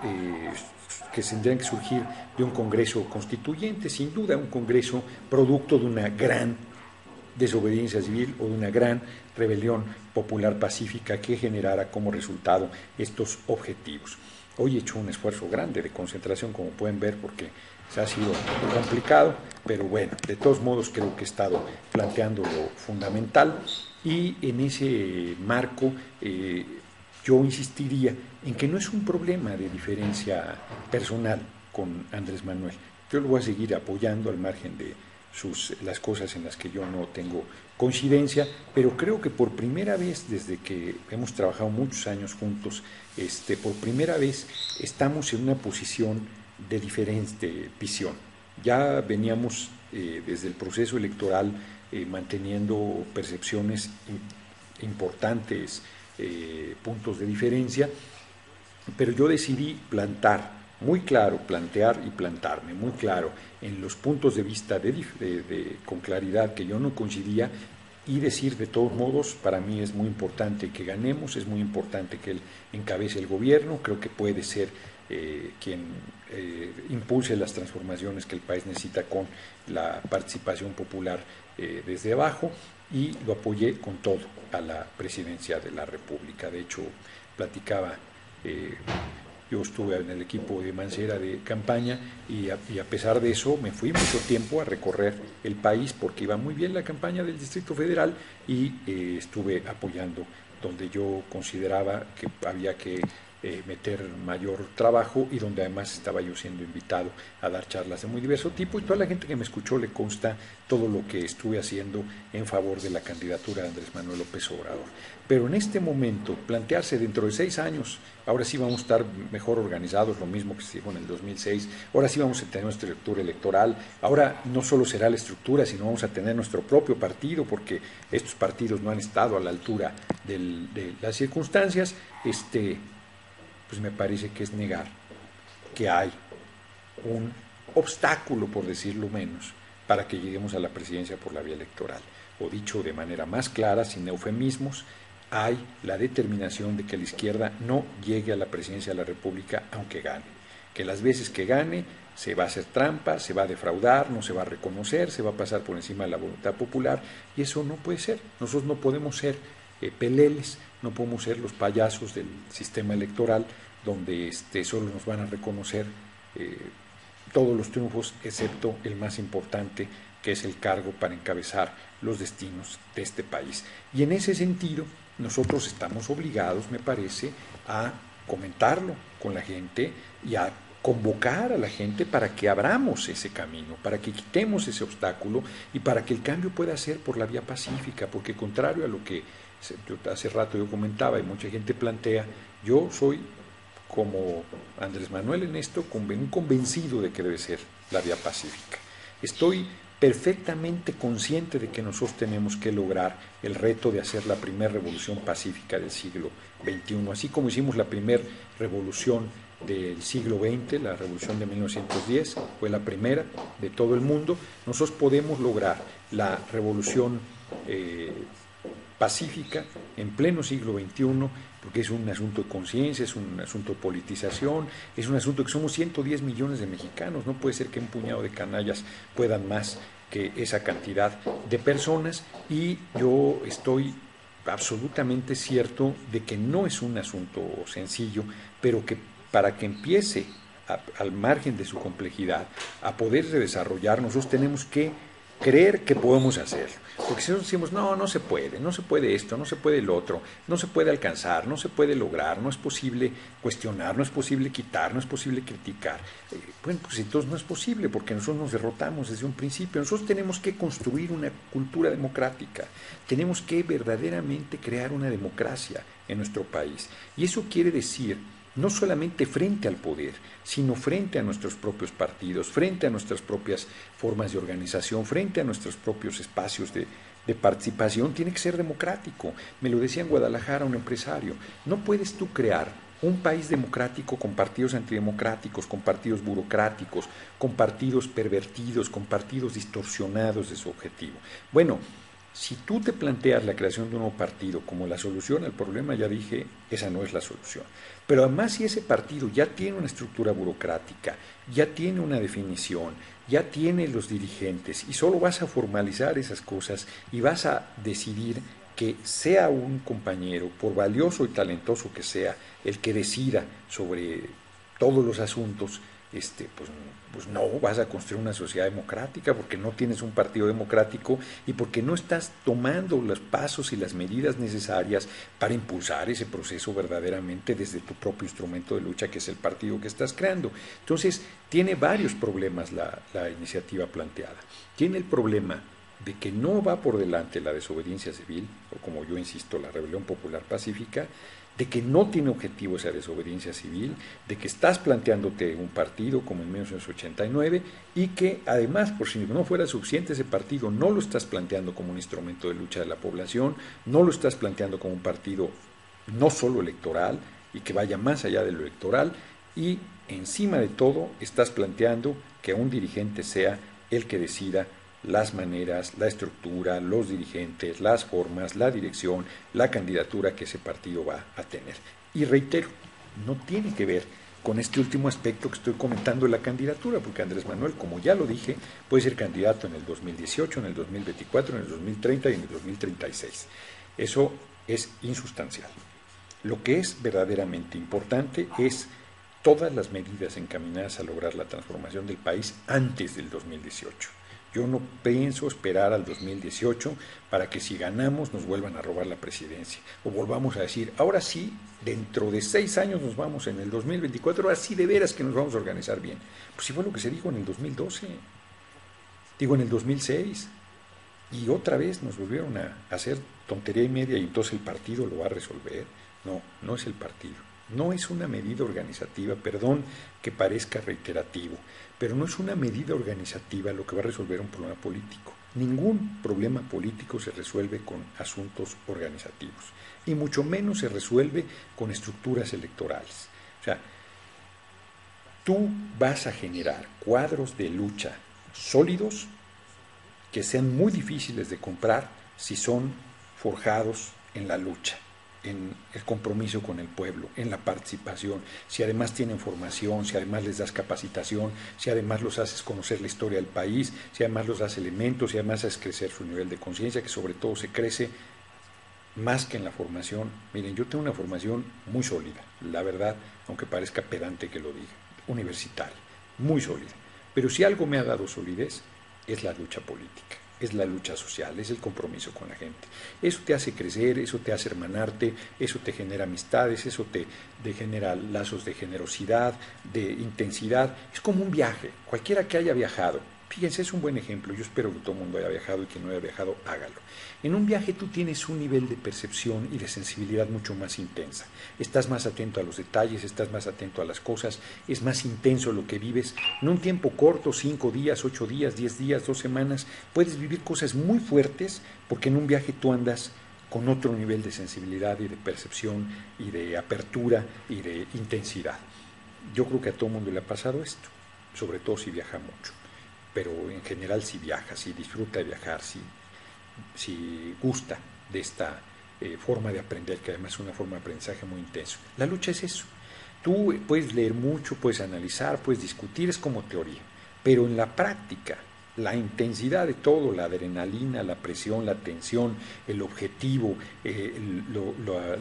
que tendrían que surgir de un Congreso constituyente, sin duda un Congreso producto de una gran desobediencia civil o de una gran rebelión popular pacífica que generara como resultado estos objetivos. Hoy he hecho un esfuerzo grande de concentración, como pueden ver, porque se ha sido complicado, pero bueno, de todos modos creo que he estado planteando lo fundamental y en ese marco yo insistiría en que no es un problema de diferencia personal con Andrés Manuel. Yo lo voy a seguir apoyando al margen de las cosas en las que yo no tengo coincidencia, pero creo que por primera vez, desde que hemos trabajado muchos años juntos, por primera vez estamos en una posición de diferente visión. Ya veníamos desde el proceso electoral manteniendo percepciones importantes, puntos de diferencia, pero yo decidí plantear y plantarme muy claro en los puntos de vista con claridad que yo no coincidía y decir de todos modos, para mí es muy importante que ganemos, es muy importante que él encabece el gobierno, creo que puede ser quien impulse las transformaciones que el país necesita con la participación popular desde abajo, y lo apoyé con todo a la presidencia de la República. De hecho, platicaba, yo estuve en el equipo de Mancera de campaña y a pesar de eso me fui mucho tiempo a recorrer el país porque iba muy bien la campaña del Distrito Federal y estuve apoyando donde yo consideraba que había que meter mayor trabajo y donde además estaba yo siendo invitado a dar charlas de muy diverso tipo, y toda la gente que me escuchó le consta todo lo que estuve haciendo en favor de la candidatura de Andrés Manuel López Obrador. Pero en este momento, plantearse dentro de 6 años, ahora sí vamos a estar mejor organizados, lo mismo que se dijo en el 2006, ahora sí vamos a tener nuestra estructura electoral, ahora no solo será la estructura, sino vamos a tener nuestro propio partido, porque estos partidos no han estado a la altura de las circunstancias, pues me parece que es negar que hay un obstáculo, por decirlo menos, para que lleguemos a la presidencia por la vía electoral. O dicho de manera más clara, sin eufemismos, hay la determinación de que la izquierda no llegue a la presidencia de la República aunque gane. Que las veces que gane se va a hacer trampa, se va a defraudar, no se va a reconocer, se va a pasar por encima de la voluntad popular, y eso no puede ser. Nosotros no podemos ser peleles, no podemos ser los payasos del sistema electoral donde solo nos van a reconocer todos los triunfos excepto el más importante, que es el cargo para encabezar los destinos de este país. Y en ese sentido nosotros estamos obligados, me parece, a comentarlo con la gente y a convocar a la gente para que abramos ese camino, para que quitemos ese obstáculo y para que el cambio pueda ser por la vía pacífica, porque contrario a lo que hace rato yo comentaba y mucha gente plantea, yo soy como Andrés Manuel en esto, un convencido de que debe ser la vía pacífica. Estoy perfectamente consciente de que nosotros tenemos que lograr el reto de hacer la primera revolución pacífica del siglo XXI, así como hicimos la primera revolución del siglo XX, la revolución de 1910, fue la primera de todo el mundo. Nosotros podemos lograr la revolución pacífica en pleno siglo XXI, porque es un asunto de conciencia, es un asunto de politización, es un asunto que somos 110 millones de mexicanos, no puede ser que un puñado de canallas puedan más que esa cantidad de personas, y yo estoy absolutamente cierto de que no es un asunto sencillo, pero que para que empiece al margen de su complejidad a poderse desarrollar, nosotros tenemos que creer que podemos hacerlo. Porque si nosotros decimos, no, no se puede esto, no se puede el otro, no se puede alcanzar, no se puede lograr, no es posible cuestionar, no es posible quitar, no es posible criticar. Bueno, pues entonces no es posible porque nosotros nos derrotamos desde un principio. Nosotros tenemos que construir una cultura democrática, tenemos que verdaderamente crear una democracia en nuestro país. Y eso quiere decir no solamente frente al poder, sino frente a nuestros propios partidos, frente a nuestras propias formas de organización, frente a nuestros propios espacios de participación, tiene que ser democrático. Me lo decía en Guadalajara un empresario, no puedes tú crear un país democrático con partidos antidemocráticos, con partidos burocráticos, con partidos pervertidos, con partidos distorsionados de su objetivo. Bueno, si tú te planteas la creación de un nuevo partido como la solución al problema, ya dije, esa no es la solución. Pero además si ese partido ya tiene una estructura burocrática, ya tiene una definición, ya tiene los dirigentes y solo vas a formalizar esas cosas y vas a decidir que sea un compañero, por valioso y talentoso que sea, el que decida sobre todos los asuntos, pues no vas a construir una sociedad democrática porque no tienes un partido democrático y porque no estás tomando los pasos y las medidas necesarias para impulsar ese proceso verdaderamente desde tu propio instrumento de lucha que es el partido que estás creando. Entonces, tiene varios problemas la iniciativa planteada. Tiene el problema de que no va por delante la desobediencia civil, o como yo insisto, la rebelión popular pacífica, de que no tiene objetivo esa desobediencia civil, de que estás planteándote un partido como en 1989 y que además, por si no fuera suficiente ese partido, no lo estás planteando como un instrumento de lucha de la población, no lo estás planteando como un partido no solo electoral y que vaya más allá de lo electoral y encima de todo estás planteando que un dirigente sea el que decida las maneras, la estructura, los dirigentes, las formas, la dirección, la candidatura que ese partido va a tener. Y reitero, no tiene que ver con este último aspecto que estoy comentando de la candidatura, porque Andrés Manuel, como ya lo dije, puede ser candidato en el 2018, en el 2024, en el 2030 y en el 2036. Eso es insustancial. Lo que es verdaderamente importante es todas las medidas encaminadas a lograr la transformación del país antes del 2018. Yo no pienso esperar al 2018 para que si ganamos nos vuelvan a robar la presidencia o volvamos a decir, ahora sí, dentro de 6 años nos vamos en el 2024, ahora sí de veras que nos vamos a organizar bien. Pues sí fue lo que se dijo en el 2012, digo en el 2006, y otra vez nos volvieron a hacer tontería y media y entonces el partido lo va a resolver. No, no es el partido. No es una medida organizativa, perdón que parezca reiterativo, pero no es una medida organizativa lo que va a resolver un problema político. Ningún problema político se resuelve con asuntos organizativos, y mucho menos se resuelve con estructuras electorales. O sea, tú vas a generar cuadros de lucha sólidos que sean muy difíciles de comprar si son forjados en la lucha, en el compromiso con el pueblo, en la participación, si además tienen formación, si además les das capacitación, si además los haces conocer la historia del país, si además los das elementos, si además haces crecer su nivel de conciencia, que sobre todo se crece más que en la formación. Miren, yo tengo una formación muy sólida, la verdad, aunque parezca pedante que lo diga, universitaria, muy sólida. Pero si algo me ha dado solidez, es la lucha política, es la lucha social, es el compromiso con la gente. Eso te hace crecer, eso te hace hermanarte, eso te genera amistades, eso te genera lazos de generosidad, de intensidad. Es como un viaje, cualquiera que haya viajado. Fíjense, es un buen ejemplo, yo espero que todo el mundo haya viajado y quien no haya viajado, hágalo. En un viaje tú tienes un nivel de percepción y de sensibilidad mucho más intensa. Estás más atento a los detalles, estás más atento a las cosas, es más intenso lo que vives. En un tiempo corto, 5 días, 8 días, 10 días, 2 semanas, puedes vivir cosas muy fuertes porque en un viaje tú andas con otro nivel de sensibilidad y de percepción y de apertura y de intensidad. Yo creo que a todo el mundo le ha pasado esto, sobre todo si viaja mucho. Pero en general si viaja, si disfruta de viajar, si gusta de esta forma de aprender, que además es una forma de aprendizaje muy intenso. La lucha es eso. Tú puedes leer mucho, puedes analizar, puedes discutir, es como teoría, pero en la práctica, la intensidad de todo, la adrenalina, la presión, la tensión, el objetivo,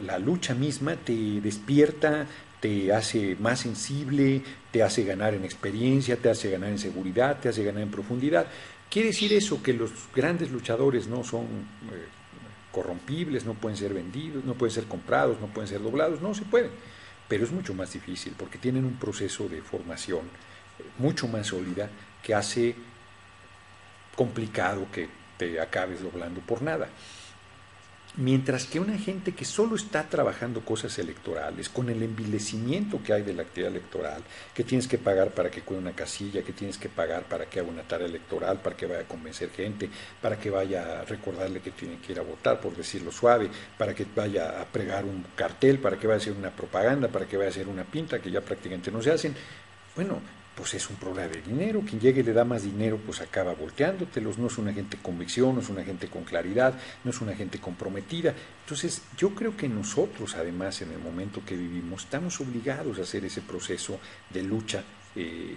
la lucha misma te despierta, te hace más sensible, te hace ganar en experiencia, te hace ganar en seguridad, te hace ganar en profundidad. ¿Quiere decir eso que los grandes luchadores no son corrompibles, no pueden ser vendidos, no pueden ser comprados, no pueden ser doblados? No se pueden, pero es mucho más difícil porque tienen un proceso de formación mucho más sólida que hace complicado que te acabes doblando por nada. Mientras que una gente que solo está trabajando cosas electorales, con el envilecimiento que hay de la actividad electoral, que tienes que pagar para que cuide una casilla, que tienes que pagar para que haga una tarea electoral, para que vaya a convencer gente, para que vaya a recordarle que tiene que ir a votar, por decirlo suave, para que vaya a pregar un cartel, para que vaya a hacer una propaganda, para que vaya a hacer una pinta, que ya prácticamente no se hacen. Bueno, pues es un problema de dinero. Quien llegue y le da más dinero, pues acaba volteándotelos. No es una gente con convicción, no es una gente con claridad, no es una gente comprometida. Entonces, yo creo que nosotros, además, en el momento que vivimos, estamos obligados a hacer ese proceso de lucha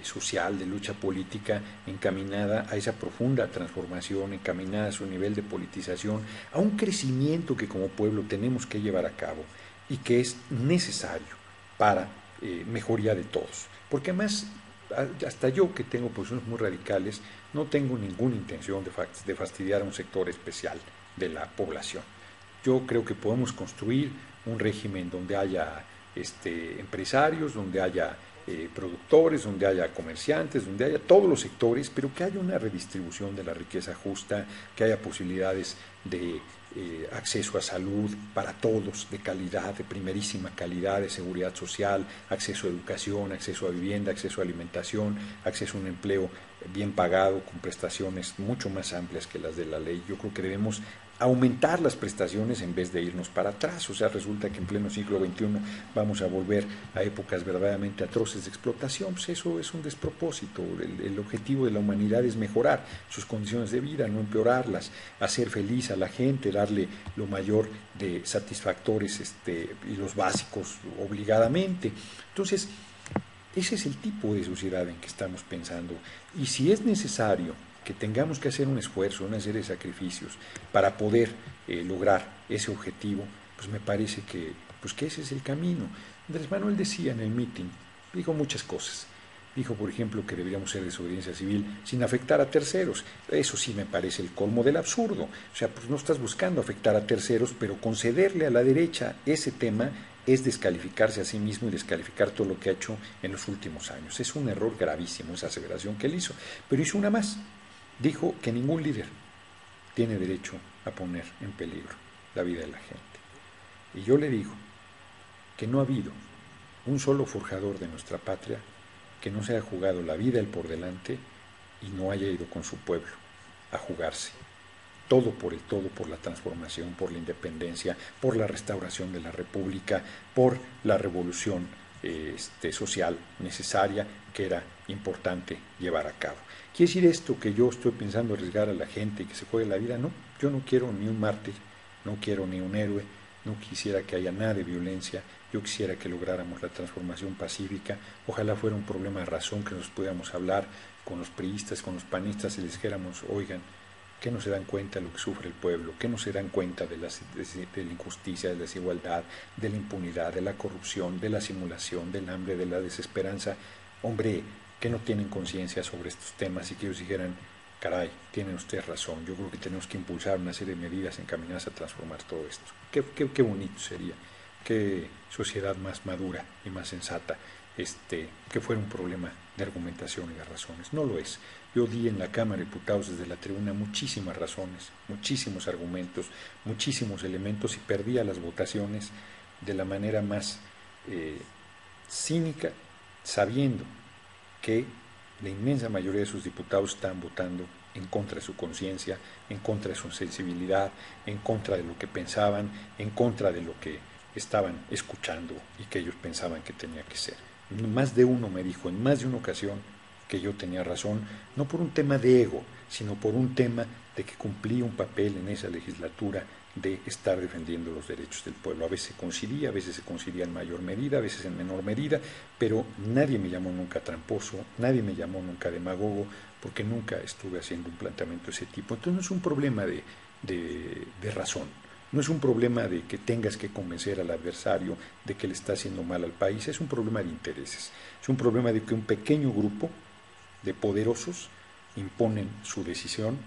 social, de lucha política, encaminada a esa profunda transformación, encaminada a su nivel de politización, a un crecimiento que como pueblo tenemos que llevar a cabo y que es necesario para mejoría de todos. Porque además hasta yo, que tengo posiciones muy radicales, no tengo ninguna intención de fastidiar a un sector especial de la población. Yo creo que podemos construir un régimen donde haya empresarios, donde haya productores, donde haya comerciantes, donde haya todos los sectores, pero que haya una redistribución de la riqueza justa, que haya posibilidades de acceso a salud para todos, de calidad, de primerísima calidad, de seguridad social, acceso a educación, acceso a vivienda, acceso a alimentación, acceso a un empleo bien pagado, con prestaciones mucho más amplias que las de la ley. Yo creo que debemos aumentar las prestaciones en vez de irnos para atrás. O sea, resulta que en pleno siglo XXI vamos a volver a épocas verdaderamente atroces de explotación. Pues eso es un despropósito. El objetivo de la humanidad es mejorar sus condiciones de vida, no empeorarlas, hacer feliz a la gente, darle lo mayor de satisfactores y los básicos obligadamente. Entonces, ese es el tipo de sociedad en que estamos pensando. Y si es necesario que tengamos que hacer un esfuerzo, una serie de sacrificios para poder lograr ese objetivo, pues me parece que ese es el camino. Andrés Manuel decía en el meeting, dijo muchas cosas. Dijo, por ejemplo, que deberíamos ser desobediencia civil sin afectar a terceros. Eso sí me parece el colmo del absurdo. O sea, pues no estás buscando afectar a terceros, pero concederle a la derecha ese tema es descalificarse a sí mismo y descalificar todo lo que ha hecho en los últimos años. Es un error gravísimo esa aseveración que él hizo. Pero hizo una más. Dijo que ningún líder tiene derecho a poner en peligro la vida de la gente. Y yo le digo que no ha habido un solo forjador de nuestra patria que no se haya jugado la vida él por delante y no haya ido con su pueblo a jugarse. Todo por la transformación, por la independencia, por la restauración de la República, por la revolución social necesaria que era importante llevar a cabo. ¿Quiere decir esto que yo estoy pensando arriesgar a la gente y que se juegue la vida? No, yo no quiero ni un mártir, no quiero ni un héroe, no quisiera que haya nada de violencia, yo quisiera que lográramos la transformación pacífica, ojalá fuera un problema de razón que nos pudiéramos hablar con los priistas, con los panistas y les dijéramos, oigan, ¿qué no se dan cuenta de lo que sufre el pueblo? ¿Qué no se dan cuenta de la injusticia, de la desigualdad, de la impunidad, de la corrupción, de la simulación, del hambre, de la desesperanza? Hombre, que no tienen conciencia sobre estos temas y que ellos dijeran, caray, tienen ustedes razón, yo creo que tenemos que impulsar una serie de medidas encaminadas a transformar todo esto. Qué bonito sería, qué sociedad más madura y más sensata, que fuera un problema de argumentación y de razones. No lo es. Yo di en la Cámara de Diputados desde la tribuna muchísimas razones, muchísimos argumentos, muchísimos elementos y perdía las votaciones de la manera más cínica, sabiendo que la inmensa mayoría de sus diputados están votando en contra de su conciencia, en contra de su sensibilidad, en contra de lo que pensaban, en contra de lo que estaban escuchando y que ellos pensaban que tenía que ser. Más de uno me dijo en más de una ocasión que yo tenía razón, no por un tema de ego, sino por un tema de que cumplí un papel en esa legislatura de estar defendiendo los derechos del pueblo. A veces se coincidía en mayor medida, a veces en menor medida, pero nadie me llamó nunca tramposo, nadie me llamó nunca demagogo, porque nunca estuve haciendo un planteamiento de ese tipo. Entonces no es un problema de razón, no es un problema de que tengas que convencer al adversario de que le está haciendo mal al país, es un problema de intereses, es un problema de que un pequeño grupo de poderosos imponen su decisión,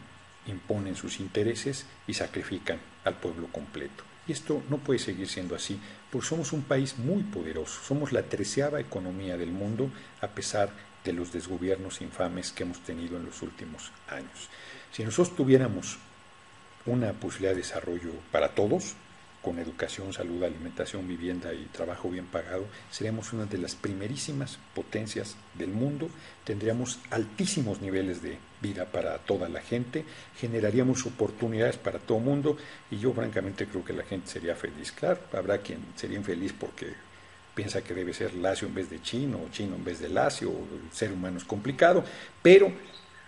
imponen sus intereses y sacrifican al pueblo completo. Y esto no puede seguir siendo así, porque somos un país muy poderoso, somos la 13ª economía del mundo, a pesar de los desgobiernos infames que hemos tenido en los últimos años. Si nosotros tuviéramos una posibilidad de desarrollo para todos, con educación, salud, alimentación, vivienda y trabajo bien pagado, seríamos una de las primerísimas potencias del mundo, tendríamos altísimos niveles de vida para toda la gente, generaríamos oportunidades para todo el mundo y yo francamente creo que la gente sería feliz. Claro, habrá quien sería infeliz porque piensa que debe ser lacio en vez de chino, o chino en vez de lacio, el ser humano es complicado, pero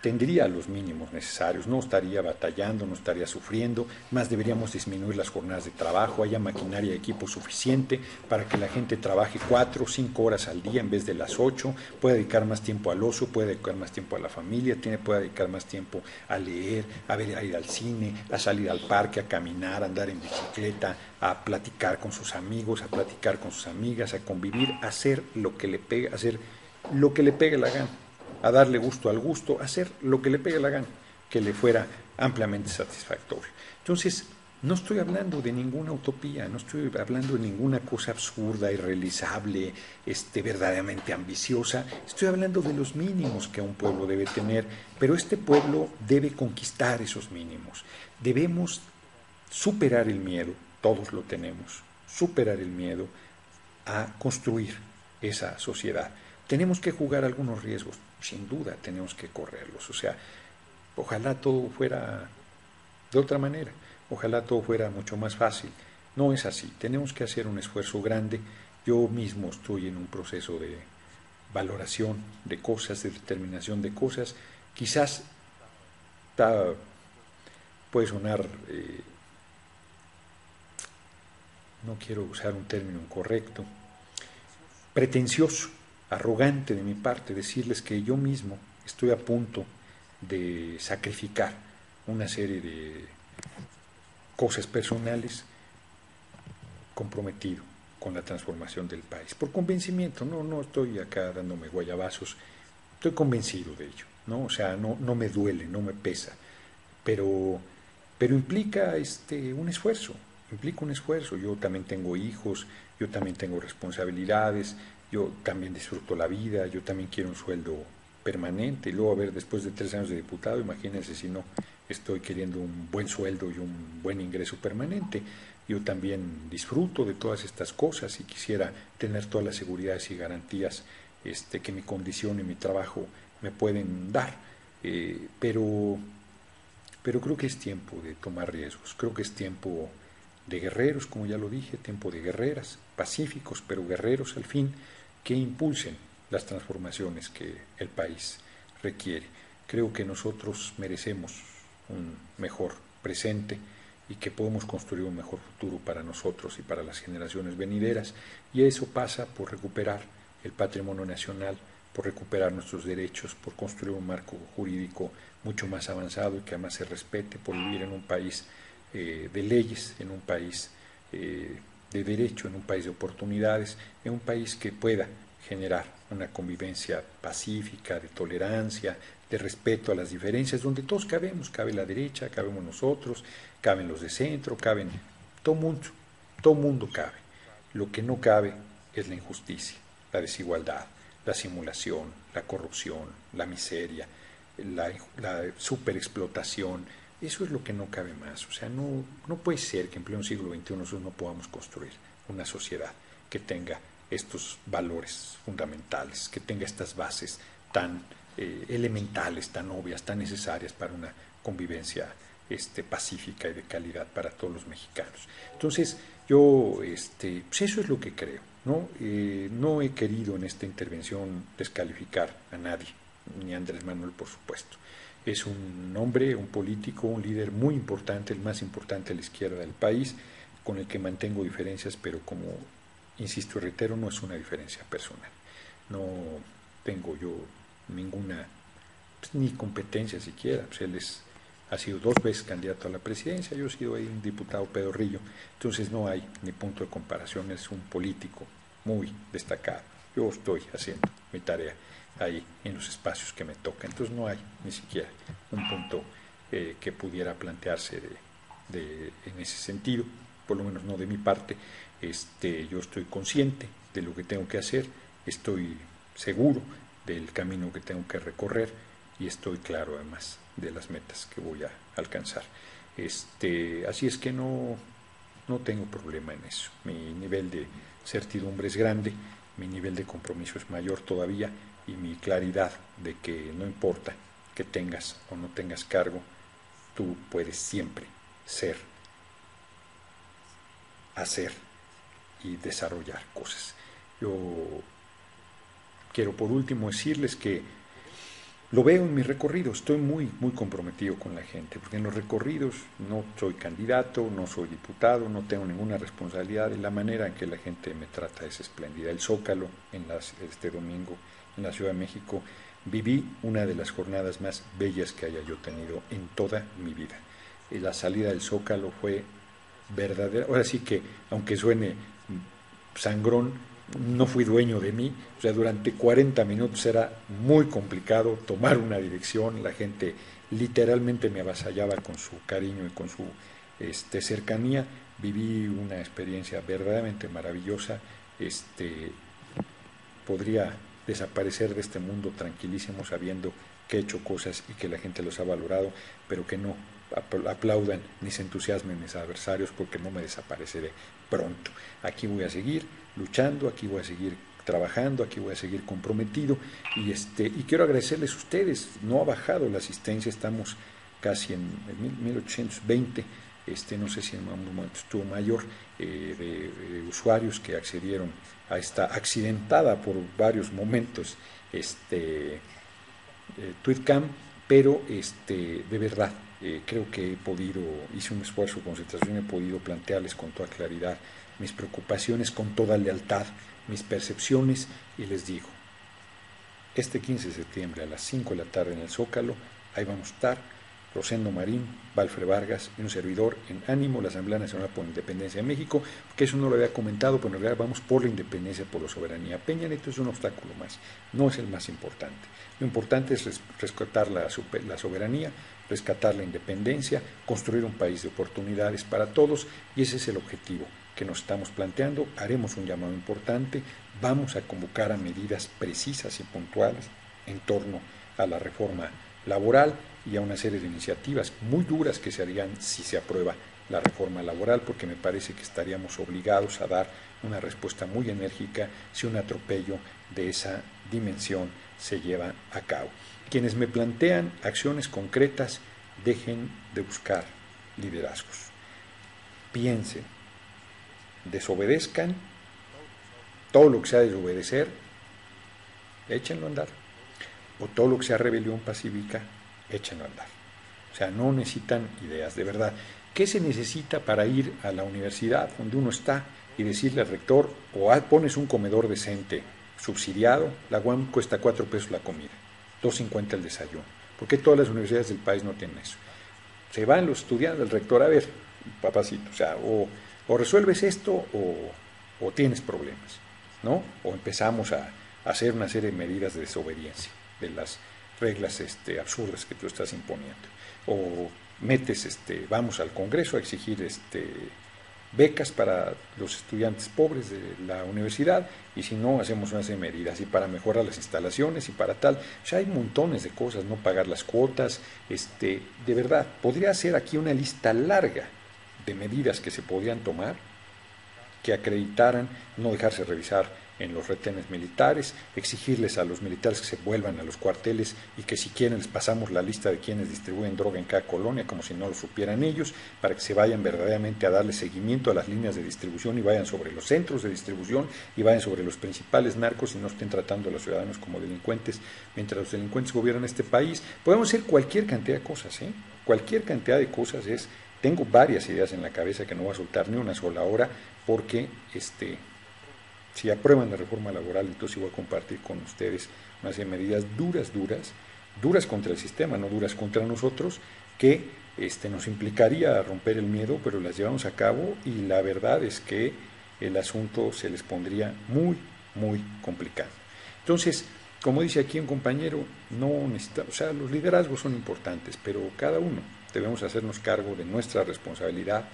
tendría los mínimos necesarios, no estaría batallando, no estaría sufriendo, más deberíamos disminuir las jornadas de trabajo, haya maquinaria y equipo suficiente para que la gente trabaje 4 o 5 horas al día en vez de las 8, pueda dedicar más tiempo al ocio, pueda dedicar más tiempo a la familia, pueda dedicar más tiempo a leer, a ir al cine, a salir al parque, a caminar, a andar en bicicleta, a platicar con sus amigos, a platicar con sus amigas, a convivir, a hacer lo que le pegue, a hacer lo que le pegue la gana, a darle gusto al gusto, a hacer lo que le pegue la gana, que le fuera ampliamente satisfactorio. Entonces, no estoy hablando de ninguna utopía, no estoy hablando de ninguna cosa absurda, irrealizable, verdaderamente ambiciosa, estoy hablando de los mínimos que un pueblo debe tener, pero este pueblo debe conquistar esos mínimos. Debemos superar el miedo, todos lo tenemos, superar el miedo a construir esa sociedad. Tenemos que jugar algunos riesgos, sin duda tenemos que correrlos, o sea, ojalá todo fuera de otra manera, ojalá todo fuera mucho más fácil. No es así, tenemos que hacer un esfuerzo grande. Yo mismo estoy en un proceso de valoración de cosas, de determinación de cosas. Quizás puede sonar, no quiero usar un término incorrecto, pretencioso, arrogante de mi parte decirles que yo mismo estoy a punto de sacrificar una serie de cosas personales comprometido con la transformación del país. Por convencimiento, no estoy acá dándome guayabazos, estoy convencido de ello, ¿no? O sea, no me duele, no me pesa, pero, pero implica un esfuerzo. Yo también tengo hijos, yo también tengo responsabilidades, yo también disfruto la vida, yo también quiero un sueldo permanente. Y luego, a ver, después de 3 años de diputado, imagínense si no estoy queriendo un buen sueldo y un buen ingreso permanente. Yo también disfruto de todas estas cosas y quisiera tener todas las seguridades y garantías que mi condición y mi trabajo me pueden dar. Pero creo que es tiempo de tomar riesgos, creo que es tiempo de guerreros, como ya lo dije, tiempo de guerreras, pacíficos, pero guerreros al fin, que impulsen las transformaciones que el país requiere. Creo que nosotros merecemos un mejor presente y que podemos construir un mejor futuro para nosotros y para las generaciones venideras, y eso pasa por recuperar el patrimonio nacional, por recuperar nuestros derechos, por construir un marco jurídico mucho más avanzado y que además se respete, por vivir en un país de leyes, en un país de derecho, en un país de oportunidades, en un país que pueda generar una convivencia pacífica, de tolerancia, de respeto a las diferencias, donde todos cabemos, cabe la derecha, cabemos nosotros, caben los de centro, caben todo mundo cabe. Lo que no cabe es la injusticia, la desigualdad, la simulación, la corrupción, la miseria, la superexplotación. Eso es lo que no cabe más. O sea, no puede ser que en pleno siglo XXI nosotros no podamos construir una sociedad que tenga estos valores fundamentales, que tenga estas bases tan elementales, tan obvias, tan necesarias para una convivencia pacífica y de calidad para todos los mexicanos. Entonces, yo, pues eso es lo que creo, ¿no? No he querido en esta intervención descalificar a nadie, ni a Andrés Manuel, por supuesto. Es un hombre, un político, un líder muy importante, el más importante a la izquierda del país, con el que mantengo diferencias, pero como insisto y reitero, no es una diferencia personal. No tengo yo ninguna, pues, ni competencia siquiera. Pues él ha sido 2 veces candidato a la presidencia, yo he sido ahí un diputado pedorrillo, entonces no hay ni punto de comparación, es un político muy destacado Yo estoy haciendo mi tarea ahí en los espacios que me toca. Entonces no hay ni siquiera un punto que pudiera plantearse en ese sentido, por lo menos no de mi parte. Yo estoy consciente de lo que tengo que hacer, estoy seguro del camino que tengo que recorrer y estoy claro además de las metas que voy a alcanzar. Así es que no tengo problema en eso. Mi nivel de certidumbre es grande, mi nivel de compromiso es mayor todavía y mi claridad de que no importa que tengas o no tengas cargo, tú puedes siempre ser, hacer y desarrollar cosas. Yo quiero por último decirles que lo veo en mi recorrido, estoy muy comprometido con la gente, porque en los recorridos no soy candidato, no soy diputado, no tengo ninguna responsabilidad, y la manera en que la gente me trata es espléndida. El Zócalo, este domingo, en la Ciudad de México, viví una de las jornadas más bellas que haya yo tenido en toda mi vida. Y la salida del Zócalo fue verdadera, ahora sí que, aunque suene sangrón, no fui dueño de mí, o sea, durante 40 minutos era muy complicado tomar una dirección, la gente literalmente me avasallaba con su cariño y con su cercanía, viví una experiencia verdaderamente maravillosa, podría desaparecer de este mundo tranquilísimo sabiendo que he hecho cosas y que la gente los ha valorado, pero que no aplaudan ni se entusiasmen mis adversarios porque no me desapareceré pronto. Aquí voy a seguir luchando, aquí voy a seguir trabajando, aquí voy a seguir comprometido y quiero agradecerles a ustedes, no ha bajado la asistencia, estamos casi en 1820, no sé si en un momento estuvo mayor, de usuarios que accedieron a esta accidentada por varios momentos Tweetcam, pero de verdad creo que hice un esfuerzo de concentración, he podido plantearles con toda claridad mis preocupaciones, con toda lealtad, mis percepciones, y les digo, este 15 de septiembre a las 5 de la tarde en el Zócalo, ahí vamos a estar, Rosendo Marín, Valfre Vargas y un servidor en ánimo, la Asamblea Nacional por la Independencia de México, que eso no lo había comentado, pero en realidad vamos por la independencia, por la soberanía. Peña Nieto es un obstáculo más, no es el más importante. Lo importante es rescatar la soberanía, rescatar la independencia, construir un país de oportunidades para todos, y ese es el objetivo que nos estamos planteando. Haremos un llamado importante, vamos a convocar a medidas precisas y puntuales en torno a la reforma laboral y a una serie de iniciativas muy duras que se harían si se aprueba la reforma laboral, porque me parece que estaríamos obligados a dar una respuesta muy enérgica si un atropello de esa dimensión se lleva a cabo. Quienes me plantean acciones concretas, dejen de buscar liderazgos. Piensen, desobedezcan, todo lo que sea desobedecer, échenlo a andar. O todo lo que sea rebelión pacífica, échenlo a andar. O sea, no necesitan ideas, de verdad. ¿Qué se necesita para ir a la universidad donde uno está y decirle al rector, o pones un comedor decente subsidiado, la UAM cuesta 4 pesos la comida, 2.50 el desayuno? ¿Por qué todas las universidades del país no tienen eso? Se van los estudiantes del rector, a ver, papacito, o sea, o resuelves esto o tienes problemas, ¿no? O empezamos a hacer una serie de medidas de desobediencia de las reglas absurdas que tú estás imponiendo. O metes, vamos al Congreso a exigir becas para los estudiantes pobres de la universidad, y si no, hacemos una serie de medidas, y para mejorar las instalaciones, y para tal. O sea, hay montones de cosas, no pagar las cuotas, de verdad, podría hacer aquí una lista larga de medidas que se podrían tomar, que acreditaran no dejarse revisar en los retenes militares, exigirles a los militares que se vuelvan a los cuarteles y que si quieren les pasamos la lista de quienes distribuyen droga en cada colonia, como si no lo supieran ellos, para que se vayan verdaderamente a darle seguimiento a las líneas de distribución y vayan sobre los centros de distribución y vayan sobre los principales narcos y no estén tratando a los ciudadanos como delincuentes mientras los delincuentes gobiernan este país. Podemos hacer cualquier cantidad de cosas, cualquier cantidad de cosas. Tengo varias ideas en la cabeza que no voy a soltar ni una sola hora, porque si aprueban la reforma laboral, entonces voy a compartir con ustedes una serie de medidas duras contra el sistema, no duras contra nosotros, que nos implicaría romper el miedo, pero las llevamos a cabo, y la verdad es que el asunto se les pondría muy, muy complicado. Entonces, como dice aquí un compañero, no necesita, o sea, los liderazgos son importantes, pero cada uno debemos hacernos cargo de nuestra responsabilidad.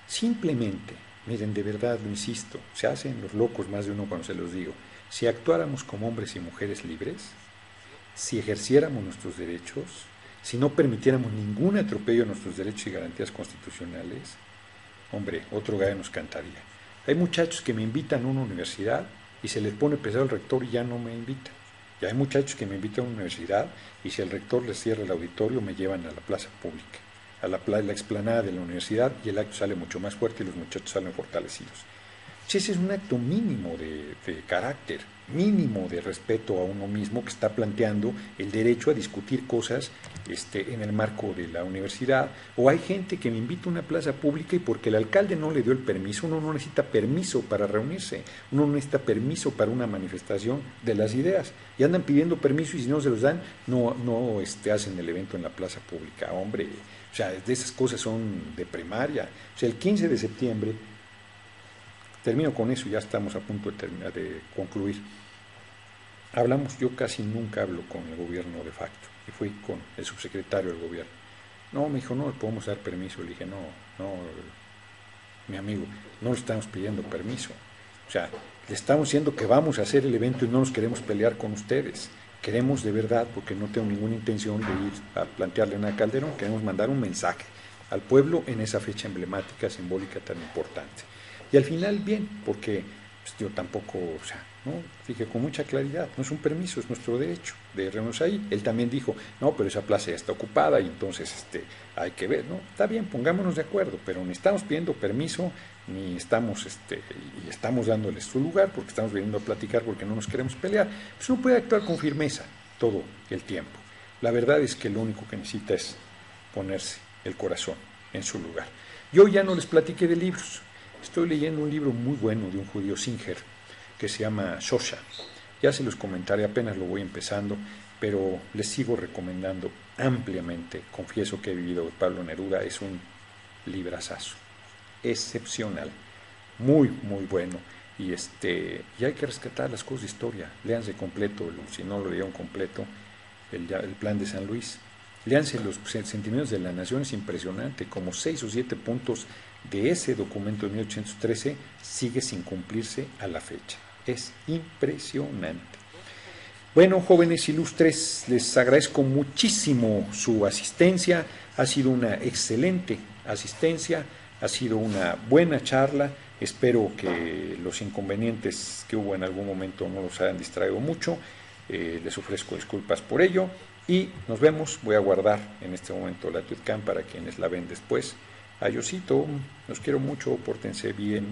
Simplemente, miren, de verdad lo insisto, se hacen los locos más de uno cuando se los digo. Si actuáramos como hombres y mujeres libres, si ejerciéramos nuestros derechos, si no permitiéramos ningún atropello a nuestros derechos y garantías constitucionales, hombre, otro gallo nos cantaría. Hay muchachos que me invitan a una universidad y se les pone pesado el rector y ya no me invitan. Y hay muchachos que me invitan a una universidad y si el rector les cierra el auditorio me llevan a la plaza pública, a la explanada de la universidad y el acto sale mucho más fuerte y los muchachos salen fortalecidos. Ese es un acto mínimo de carácter, mínimo de respeto a uno mismo que está planteando el derecho a discutir cosas en el marco de la universidad. O hay gente que me invita a una plaza pública y porque el alcalde no le dio el permiso, uno no necesita permiso para reunirse, uno no necesita permiso para una manifestación de las ideas. Y andan pidiendo permiso y si no se los dan, no hacen el evento en la plaza pública. Hombre, o sea, de esas cosas son de primaria. O sea, el 15 de septiembre... Termino con eso, ya estamos a punto de concluir. Yo casi nunca hablo con el gobierno de facto, y fui con el subsecretario del gobierno. No, me dijo, no le podemos dar permiso. Le dije, no, mi amigo, no le estamos pidiendo permiso. O sea, le estamos diciendo que vamos a hacer el evento y no nos queremos pelear con ustedes. Queremos de verdad, porque no tengo ninguna intención de ir a plantearle nada a Calderón, queremos mandar un mensaje al pueblo en esa fecha emblemática, simbólica tan importante. Y al final, bien, porque pues, yo tampoco, o sea, ¿no? Dije con mucha claridad, no es un permiso, es nuestro derecho de reunirnos ahí. Él también dijo, no, pero esa plaza ya está ocupada y entonces hay que ver, ¿no? Está bien, pongámonos de acuerdo, pero ni estamos pidiendo permiso, ni estamos, y estamos dándoles su lugar porque estamos viniendo a platicar porque no nos queremos pelear. Pues uno puede actuar con firmeza todo el tiempo. La verdad es que lo único que necesita es ponerse el corazón en su lugar. Yo ya no les platiqué de libros. Estoy leyendo un libro muy bueno de un judío Singer que se llama Shosha. Ya se los comentaré, apenas lo voy empezando, pero les sigo recomendando ampliamente. Confieso que he vivido de Pablo Neruda, es un librazazo, excepcional, muy, muy bueno. Y hay que rescatar las cosas de historia. Léanse completo, si no lo leyeron completo, el Plan de San Luis. Léanse los sentimientos de la nación, es impresionante, como 6 o 7 puntos de ese documento de 1813 sigue sin cumplirse a la fecha. Es impresionante. Bueno, jóvenes ilustres, les agradezco muchísimo su asistencia. Ha sido una excelente asistencia, ha sido una buena charla. Espero que los inconvenientes que hubo en algún momento no los hayan distraído mucho. Les ofrezco disculpas por ello. Y nos vemos, voy a guardar en este momento la tweetcam para quienes la ven después. Adiósito, los quiero mucho, pórtense bien.